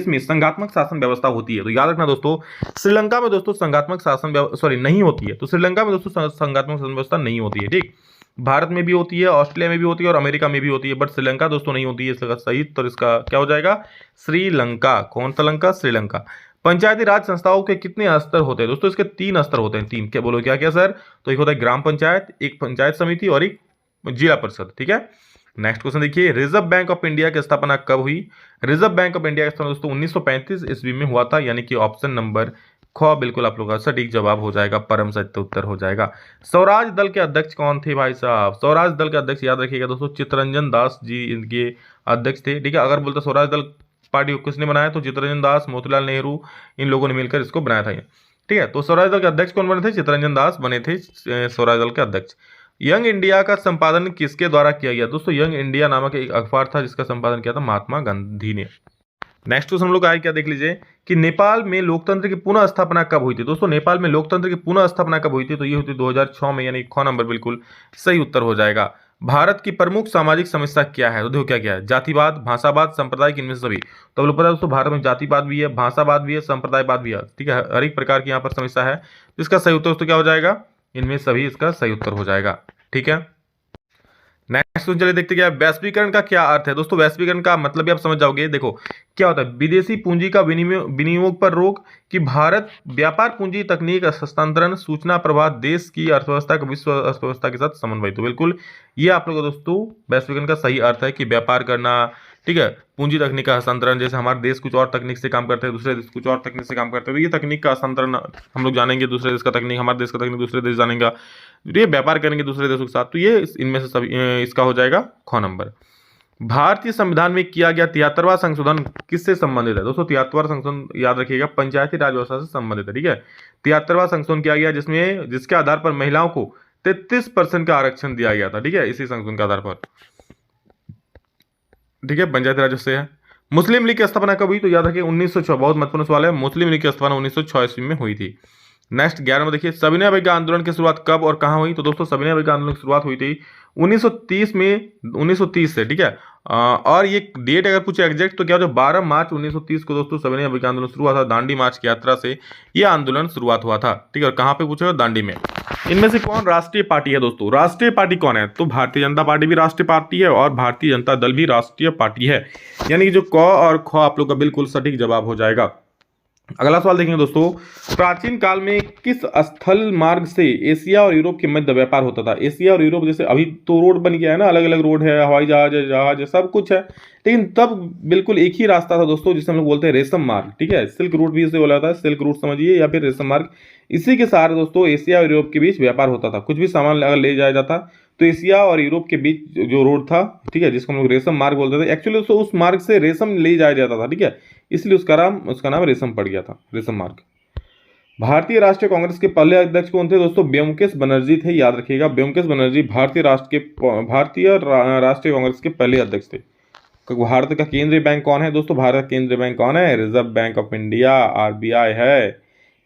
में संघात्मक शासन व्यवस्था होती है? तो याद रखना दोस्तों, श्रीलंका में दोस्तों संघात्मक शासन नहीं होती है, तो श्रीलंका में दोस्तों संघात्मक शासन व्यवस्था नहीं होती है। ठीक, भारत में भी होती है, ऑस्ट्रेलिया में भी होती है और अमेरिका में भी होती है, बट श्रीलंका दोस्तों नहीं होती है। इसका सही तो इसका क्या हो जाएगा? श्रीलंका। कौन सा लंका? श्रीलंका। पंचायती राज संस्थाओं के कितने स्तर होते हैं दोस्तों? इसके 3 स्तर होते हैं। 3 क्या बोलो, क्या क्या सर? तो एक होता है ग्राम पंचायत, एक पंचायत समिति और एक जिला परिषद। ठीक है। नेक्स्ट क्वेश्चन देखिए, रिजर्व बैंक ऑफ इंडिया की स्थापना कब हुई? रिजर्व बैंक ऑफ इंडिया की स्थापना दोस्तों 1935 ईस्वी में हुआ था, यानी कि ऑप्शन नंबर ख बिल्कुल आप लोग का सटीक जवाब हो जाएगा, परम सत्य उत्तर हो जाएगा। स्वराज दल के अध्यक्ष कौन थे भाई साहब? स्वराज दल के अध्यक्ष याद रखिएगा दोस्तों, चित्तरंजन दास जी इनके अध्यक्ष थे। ठीक है। अगर बोलते स्वराज दल पार्टी को किसने बनाया, तो चित्तरंजन दास, मोतीलाल नेहरू, इन लोगों ने मिलकर इसको बनाया था। ठीक है। तो स्वराज दल के अध्यक्ष कौन बने थे? चित्तरंजन दास बने थे स्वराज दल के अध्यक्ष। यंग इंडिया का संपादन किसके द्वारा किया गया दोस्तों? यंग इंडिया नामक एक अखबार था जिसका संपादन किया था महात्मा गांधी ने। नेक्स्ट क्वेश्चन हम लोग आए क्या देख लीजिए कि नेपाल में लोकतंत्र की पुनः स्थापना कब हुई थी दोस्तों? नेपाल में लोकतंत्र की पुनः स्थापना कब हुई थी? तो ये हुई थी 2006 में, यानी ख नंबर बिल्कुल सही उत्तर हो जाएगा। भारत की प्रमुख सामाजिक समस्या क्या है? तो देखो क्या क्या है, जातिवाद, भाषावाद, सांप्रदायिक, इनमें से सभी। तो आप लोग पता है दोस्तों, भारत में जातिवाद भी है, भाषावाद भी है, संप्रदायवाद भी है। ठीक है। हर एक प्रकार की यहाँ पर समस्या है। इसका सही उत्तर दोस्तों क्या हो जाएगा? इनमें सभी इसका सही उत्तर हो जाएगा। ठीक है। नेक्स्ट चलिए देखते क्या वैश्वीकरण का क्या अर्थ है दोस्तों? वैश्वीकरण का मतलब भी आप समझ जाओगे। देखो क्या होता है, विदेशी पूंजी का विनियोग पर रोक, कि भारत व्यापार पूंजी तकनीक हस्तांतरण सूचना प्रवाह देश की अर्थव्यवस्था को विश्व अर्थव्यवस्था के साथ समन्वय। तो बिल्कुल ये आप लोगों को दोस्तों वैश्वीकरण का सही अर्थ है कि व्यापार करना। ठीक है। पूंजी तकनीक का हस्तांतरण, जैसे हमारे देश कुछ और तकनीक से काम करते हैं, दूसरे देश कुछ और तकनीक से काम करते हैं, तो ये तकनीक का हस्तांतरण हम लोग जानेंगे, दूसरे देश का तकनीक, हमारे देश का तकनीक दूसरे देश जानेगा, ये व्यापार करेंगे दूसरे देशों के साथ। तो ये इनमें से सभी इसका हो जाएगा ख नंबर। भारतीय संविधान में किया गया 73वां संशोधन किससे संबंधित है दोस्तों? 73वां संशोधन याद रखिएगा पंचायती राज व्यवस्था से संबंधित है। ठीक है। 73वां संशोधन किया गया जिसके आधार पर महिलाओं को 33% का आरक्षण दिया गया था। ठीक है। इसी संशोधन के आधार पर। ठीक है। पंचायती राज से है। मुस्लिम लीग की स्थापना कब हुई? तो याद रखिए 1906। बहुत महत्वपूर्ण सवाल है। मुस्लिम लीग की स्थापना 1906 ईस्वी में हुई थी। नेक्स्ट 11 में देखिए, सविनय अवज्ञा आंदोलन की शुरुआत कब और कहां हुई? तो दोस्तों सविनय अवज्ञा आंदोलन की शुरुआत हुई थी 1930 में, 1930 से। ठीक है। और ये डेट अगर पूछे एग्जैक्ट तो क्या हो, 12 मार्च 1930 को दोस्तों सविनय अवज्ञा आंदोलन शुरू हुआ था। दांडी मार्च की यात्रा से यह आंदोलन शुरुआत हुआ था। ठीक है। और कहां पे पूछेगा? दांडी में। इनमें से कौन राष्ट्रीय पार्टी है दोस्तों? राष्ट्रीय पार्टी कौन है? तो भारतीय जनता पार्टी भी राष्ट्रीय पार्टी है और भारतीय जनता दल भी राष्ट्रीय पार्टी है, यानी कि जो क और ख आप लोग का बिल्कुल सटीक जवाब हो जाएगा। अगला सवाल देखेंगे दोस्तों, प्राचीन काल में किस स्थल मार्ग से एशिया और यूरोप के मध्य व्यापार होता था? एशिया और यूरोप, जैसे अभी तो रोड बन गया है ना, अलग अलग रोड है, हवाई जहाज है, जहाज है, सब कुछ है, लेकिन तब बिल्कुल एक ही रास्ता था दोस्तों जिसे हम लोग बोलते हैं रेशम मार्ग। ठीक है। सिल्क रूट भी इसे बोला जाता है, सिल्क रूट समझिए या फिर रेशम मार्ग। इसी के सहारे दोस्तों एशिया और यूरोप के बीच व्यापार होता था। कुछ भी सामान अगर ले जाया जाता तो एशिया और यूरोप के बीच जो रोड था, ठीक है, जिसको हम लोग रेशम मार्ग बोलते थे, एक्चुअली दोस्तों उस मार्ग से रेशम ले जाया जाता था। ठीक है। इसलिए उसका नाम रेशम पड़ गया था, रेशम मार्ग। भारतीय राष्ट्रीय कांग्रेस के पहले अध्यक्ष कौन थे दोस्तों? ब्योमकेश बनर्जी थे। याद रखिएगा, ब्योमकेश बनर्जी भारतीय राष्ट्रीय कांग्रेस के पहले अध्यक्ष थे। भारत का केंद्रीय बैंक कौन है दोस्तों? भारत का केंद्रीय बैंक कौन है? Reserve bank of India, RBI है।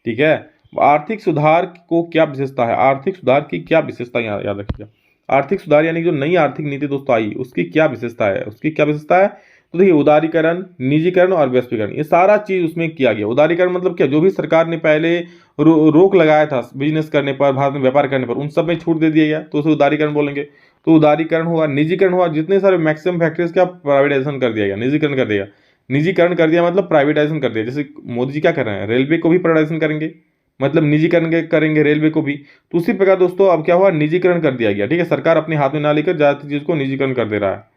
ठीक है। आर्थिक सुधार को क्या विशेषता है? आर्थिक सुधार की क्या विशेषता याद रखिएगा। आर्थिक सुधार यानी जो नई आर्थिक नीति दोस्तों आई, उसकी क्या विशेषता है? उसकी क्या विशेषता है? तो देखिए, उदारीकरण, निजीकरण और वैश्वीकरण, ये सारा चीज उसमें किया गया। उदारीकरण मतलब क्या? जो भी सरकार ने पहले रोक लगाया था बिजनेस करने पर, भारत में व्यापार करने पर, उन सब में छूट दे दिया गया, तो उसे उदारीकरण बोलेंगे। तो उदारीकरण हुआ। निजीकरण हुआ, जितने सारे मैक्सिमम फैक्ट्रीज का प्राइवेटाइजेशन कर दिया गया, निजीकरण कर दिया। निजीकरण कर दिया मतलब प्राइवेटाइजेशन कर दिया। जैसे मोदी जी क्या कर रहे हैं, रेलवे को भी प्राइवेटाइजेशन करेंगे, मतलब निजीकरण करेंगे रेलवे को भी। तो उसी प्रकार दोस्तों अब क्या हुआ, निजीकरण कर दिया गया। ठीक है। सरकार अपने हाथ में ना लेकर ज्यादा चीज को निजीकरण कर दे रहा है।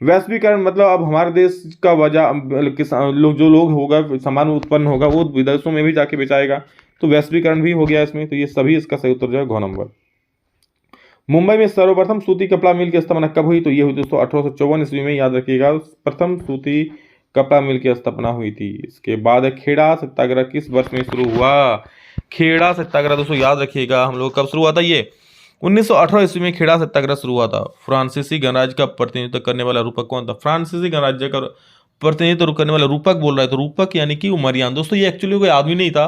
वैश्वीकरण मतलब अब हमारे देश का जो लोग होगा, सामान उत्पन्न होगा, वो विदेशों में भी जाके बेचाएगा, तो वैश्वीकरण भी हो गया इसमें। तो ये सभी इसका सही उत्तर जो है घ नंबर। मुंबई में सर्वप्रथम सूती कपड़ा मिल की स्थापना कब हुई? तो ये हुई दोस्तों 1854 ईस्वी में। याद रखिएगा, प्रथम सूती कपड़ा मिल की स्थापना हुई थी। इसके बाद खेड़ा सत्याग्रह किस वर्ष में शुरू हुआ? खेड़ा सत्याग्रह दोस्तों याद रखिएगा, हम लोग कब शुरू हुआ था? ये 1918 ईस्वी में खेड़ा सत्याग्रह शुरू हुआ था। फ्रांसीसी गणराज्य का प्रतिनिधित्व करने वाला रूपक कौन था? फ्रांसीसी गणराज्य का प्रतिनिधित्व करने वाला रूपक बोल रहा है, तो रूपक यानी कि उमरियान। दोस्तों ये एक्चुअली कोई आदमी नहीं था,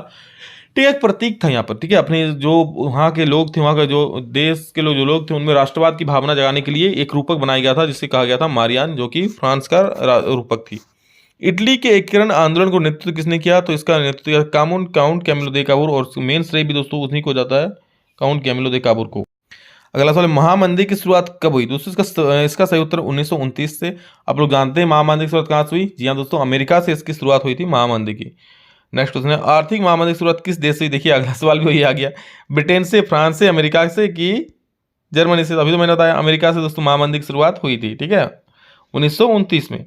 ठीक है, एक प्रतीक था यहाँ पर। ठीक है। अपने जो वहाँ के लोग थे, वहाँ के जो देश के जो लोग थे, उनमें राष्ट्रवाद की भावना जगाने के लिए एक रूपक बनाया गया था, जिससे कहा गया था मारियान, जो कि फ्रांस का रूपक थी। इटली के एकीकरण आंदोलन को नेतृत्व किसने किया? तो इसका नेतृत्व किया काउंट कैमिलो दे काबूर, और मेन श्रेय भी दोस्तों उन्हीं को जाता है, काउंट कैमिलो दे काबूर को। अगला सवाल, महामंदी की शुरुआत कब हुई? दोस्तों इसका सही उत्तर 1929 से। आप लोग जानते हैं महामंदी की शुरुआत कहाँ से हुई? जी हाँ दोस्तों, अमेरिका से इसकी शुरुआत हुई थी महामंदी की। नेक्स्ट क्वेश्चन है, आर्थिक महामंदी की शुरुआत किस देश से हुई? देखिए अगला सवाल भी वही आ गया, ब्रिटेन से, फ्रांस से, अमेरिका से कि जर्मनी से? अभी तो मैंने बताया अमेरिका से दोस्तों महामंदी की शुरुआत हुई थी, ठीक है, 1929 में।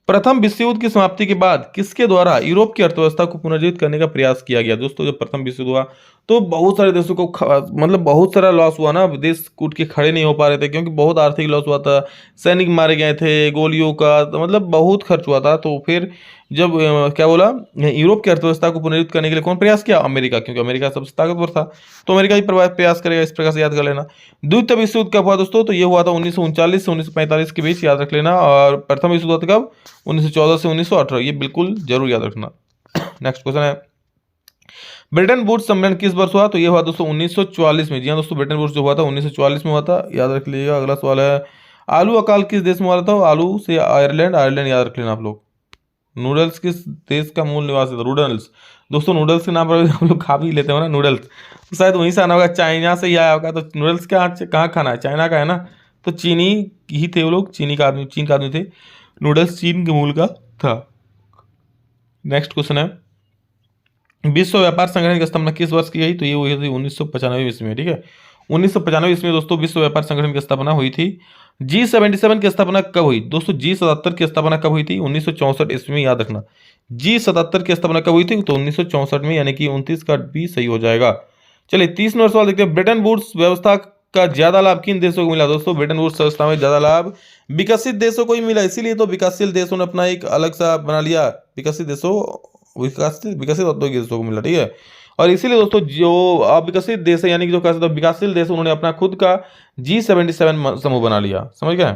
प्रथम विश्व युद्ध की समाप्ति के बाद किसके द्वारा यूरोप की अर्थव्यवस्था को पुनर्जीवित करने का प्रयास किया गया? दोस्तों जब प्रथम विश्व युद्ध हुआ तो बहुत सारे देशों को मतलब बहुत सारा लॉस हुआ ना, देश कूट के खड़े नहीं हो पा रहे थे क्योंकि बहुत आर्थिक लॉस हुआ था, सैनिक मारे गए थे, गोलियों का तो मतलब बहुत खर्च हुआ था। तो फिर जब क्या बोला, यूरोप की अर्थव्यवस्था को पुनर्जीवित करने के लिए कौन प्रयास किया? अमेरिका, क्योंकि अमेरिका सबसे ताकतवर था, तो अमेरिका ही प्रयास करेगा। इस प्रकार से याद कर लेना। द्वितीय विश्व युद्ध कब हुआ दोस्तों? तो ये हुआ था 1939 से 1945 के बीच, याद रख लेना। और प्रथम विश्व युद्ध कब? 1914 से 1918, ये बिल्कुल जरूर याद रखना। नेक्स्ट क्वेश्चन है, ब्रिटेन वुड्स सम्मेलन किस वर्ष हुआ? तो ये हुआ दोस्तों 1944 में। जी हाँ दोस्तों, ब्रिटेन वुड्स जो हुआ था 1944 में हुआ था, याद रख लीजिएगा। अगला सवाल है, आलू अकाल किस देश में हुआ था? आलू से आयरलैंड, आयरलैंड याद रख लेना आप लोग। नूडल्स किस देश का मूल निवासी था? नूडल्स दोस्तों, नूडल्स के नाम पर हम लोग खा भी लेते हो ना नूडल्स, तो शायद वहीं से आना होगा, चाइना से ही आया होगा। तो नूडल्स कहाँ खाना है? चाइना का है ना, तो चीनी ही थे वो लोग, चीनी का आदमी, चीन का आदमी थे। नूडल्स चीन के मूल का था। नेक्स्ट क्वेश्चन है, विश्व व्यापार संगठन की स्थापना किस वर्ष की गई? तो ये हुई थी 1995 ईस्वी में, ठीक है, 1995 ईस्वी में दोस्तों विश्व व्यापार संगठन की स्थापना हुई थी। G77 की स्थापना कब हुई? दोस्तों G77 की स्थापना कब हुई थी? 1964 ईस्वी में, याद रखना। G77 की स्थापना कब हुई थी? तो 1964 में, यानी कि 29 का भी सही हो जाएगा। चलिए 30 नंबर सवाल देखते हैं, ब्रिटेन वुड्स व्यवस्था का ज्यादा लाभ किन देशों को मिला? दोस्तों ब्रिटेन वुड्स व्यवस्था में ज्यादा लाभ विकसित देशों को ही मिला, इसीलिए तो विकासशील देशों ने अपना एक अलग सा बना लिया, विकसित देशों, विकसित औद्योगिक देशों को मिला, ठीक है। और इसीलिए दोस्तों जो अविकसित देश है, यानी कि जो कह सकते हैं विकासशील देश, उन्होंने अपना खुद का G77 समूह बना लिया, समझ गए।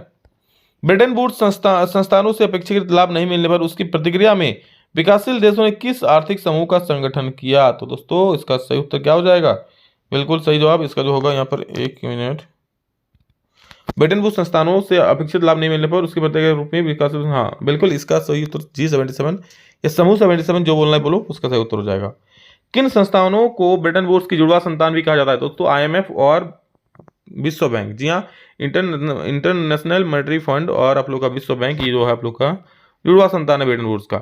ब्रिटेन वुड्स संस्थानों से अपेक्षित लाभ नहीं मिलने पर उसकी प्रतिक्रिया में विकासशील देशों ने किस आर्थिक समूह का संगठन किया? तो दोस्तों इसका सही उत्तर क्या हो जाएगा? बिल्कुल सही जवाब इसका जो होगा यहाँ पर, एक मिनट, ब्रिटेन वुड्स संस्थानों से अपेक्षित लाभ नहीं मिलने पर उसके प्रतिक्रिया के रूप में विकास, हाँ बिल्कुल इसका सही उत्तर G77 या समूह 77 जो बोलना है बोलो, उसका सही उत्तर हो जाएगा। किन संस्थानों को ब्रिटेन वुड्स की जुड़वा संतान भी कहा जाता है? दोस्तों IMF और विश्व बैंक। जी हाँ, इंटरनेशनल मॉनेटरी फंड और आप लोग का विश्व बैंक, ये जो है आप लोग का जुड़वा संतान है ब्रिटेन वुड्स का।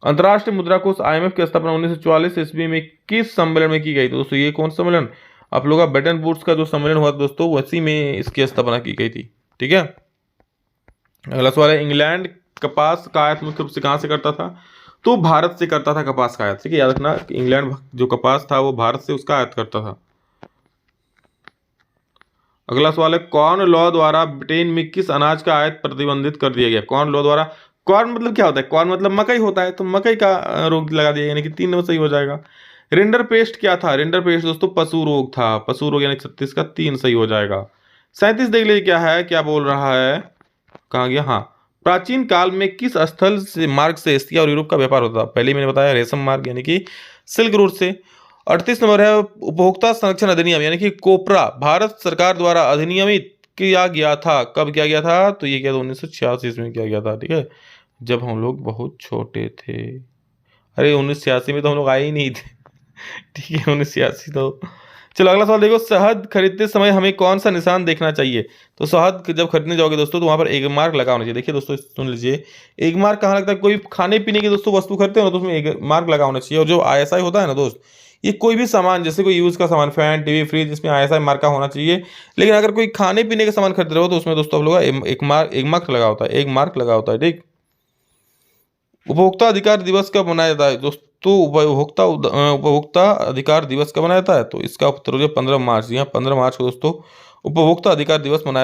अंतर्राष्ट्रीय मुद्रा कोष IMF की स्थापना 1944 ईस्वी में किस सम्मेलन में की गई? तो दोस्तों ये कौन सम्मेलन? आप लोग का ब्रिटेन वुड्स का जो सम्मेलन हुआ था दोस्तों, उसी में इसकी स्थापना की गई थी, ठीक है। अगला सवाल है, इंग्लैंड कपास का आयात मुख्य रूप से कहाँ से करता था? तो भारत से करता था कपास का आयात, ठीक है, याद रखना। इंग्लैंड जो कपास था वो भारत से उसका आयात करता था। अगला सवाल है, कॉर्न लॉ द्वारा ब्रिटेन में किस अनाज का आयात प्रतिबंधित कर दिया गया? कॉर्न लॉ द्वारा, कॉर्न मतलब क्या होता है? कॉर्न मतलब मकई होता है, तो मकई का रोग लगा दिया, यानी कि 3 नंबर सही हो जाएगा। रिंडर पेस्ट क्या था? रिंडर पेस्ट दोस्तों पशु रोग था, पशु रोग, यानी 36 का 3 सही हो जाएगा। 37 देख लीजिए क्या है, क्या बोल रहा है, कहाँ गया, हाँ, प्राचीन काल में किस स्थल से मार्ग से एशिया और यूरोप का व्यापार होता था? पहले मैंने बताया रेशम मार्ग, यानी कि सिल्क रूट से। 38 नंबर है, उपभोक्ता संरक्षण अधिनियम यानी कि कोपरा भारत सरकार द्वारा अधिनियमित किया गया था, कब किया गया था? तो ये किया था 1986 में किया गया था, ठीक है, जब हम लोग बहुत छोटे थे। अरे 1986 में तो हम लोग आए ही नहीं थे ठीक है, 1986 तो। चलो अगला सवाल देखो, शहद खरीदते समय हमें कौन सा निशान देखना चाहिए? तो शहद जब खरीदने जाओगे दोस्तों तो वहां पर एक मार्क लगा होना चाहिए। देखिए दोस्तों सुन लीजिए, एक मार्क कहाँ लगता है? कोई खाने पीने की दोस्तों वस्तु खरीदते हो ना तो उसमें एक मार्क लगा होना चाहिए। और जो ISI होता है ना दोस्त, ये कोई भी सामान, जैसे कोई यूज का सामान, फैन, टीवी, फ्रिज, इसमें ISI मार्क का होना चाहिए। लेकिन अगर कोई खाने पीने का सामान खरीद रहे हो तो उसमें दोस्तों आप लोग एक मार्क लगा होता है, एक मार्क लगा होता है, ठीक। उपभोक्ता अधिकार दिवस कब मनाया जाता है दोस्तों? उपभोक्ता अधिकार दिवस कब मनाया जाता है? तो इसका उत्तर हो जाए 15 मार्च। यहाँ 15 मार्च को दोस्तों उपभोक्ता अधिकार दिवस मनाया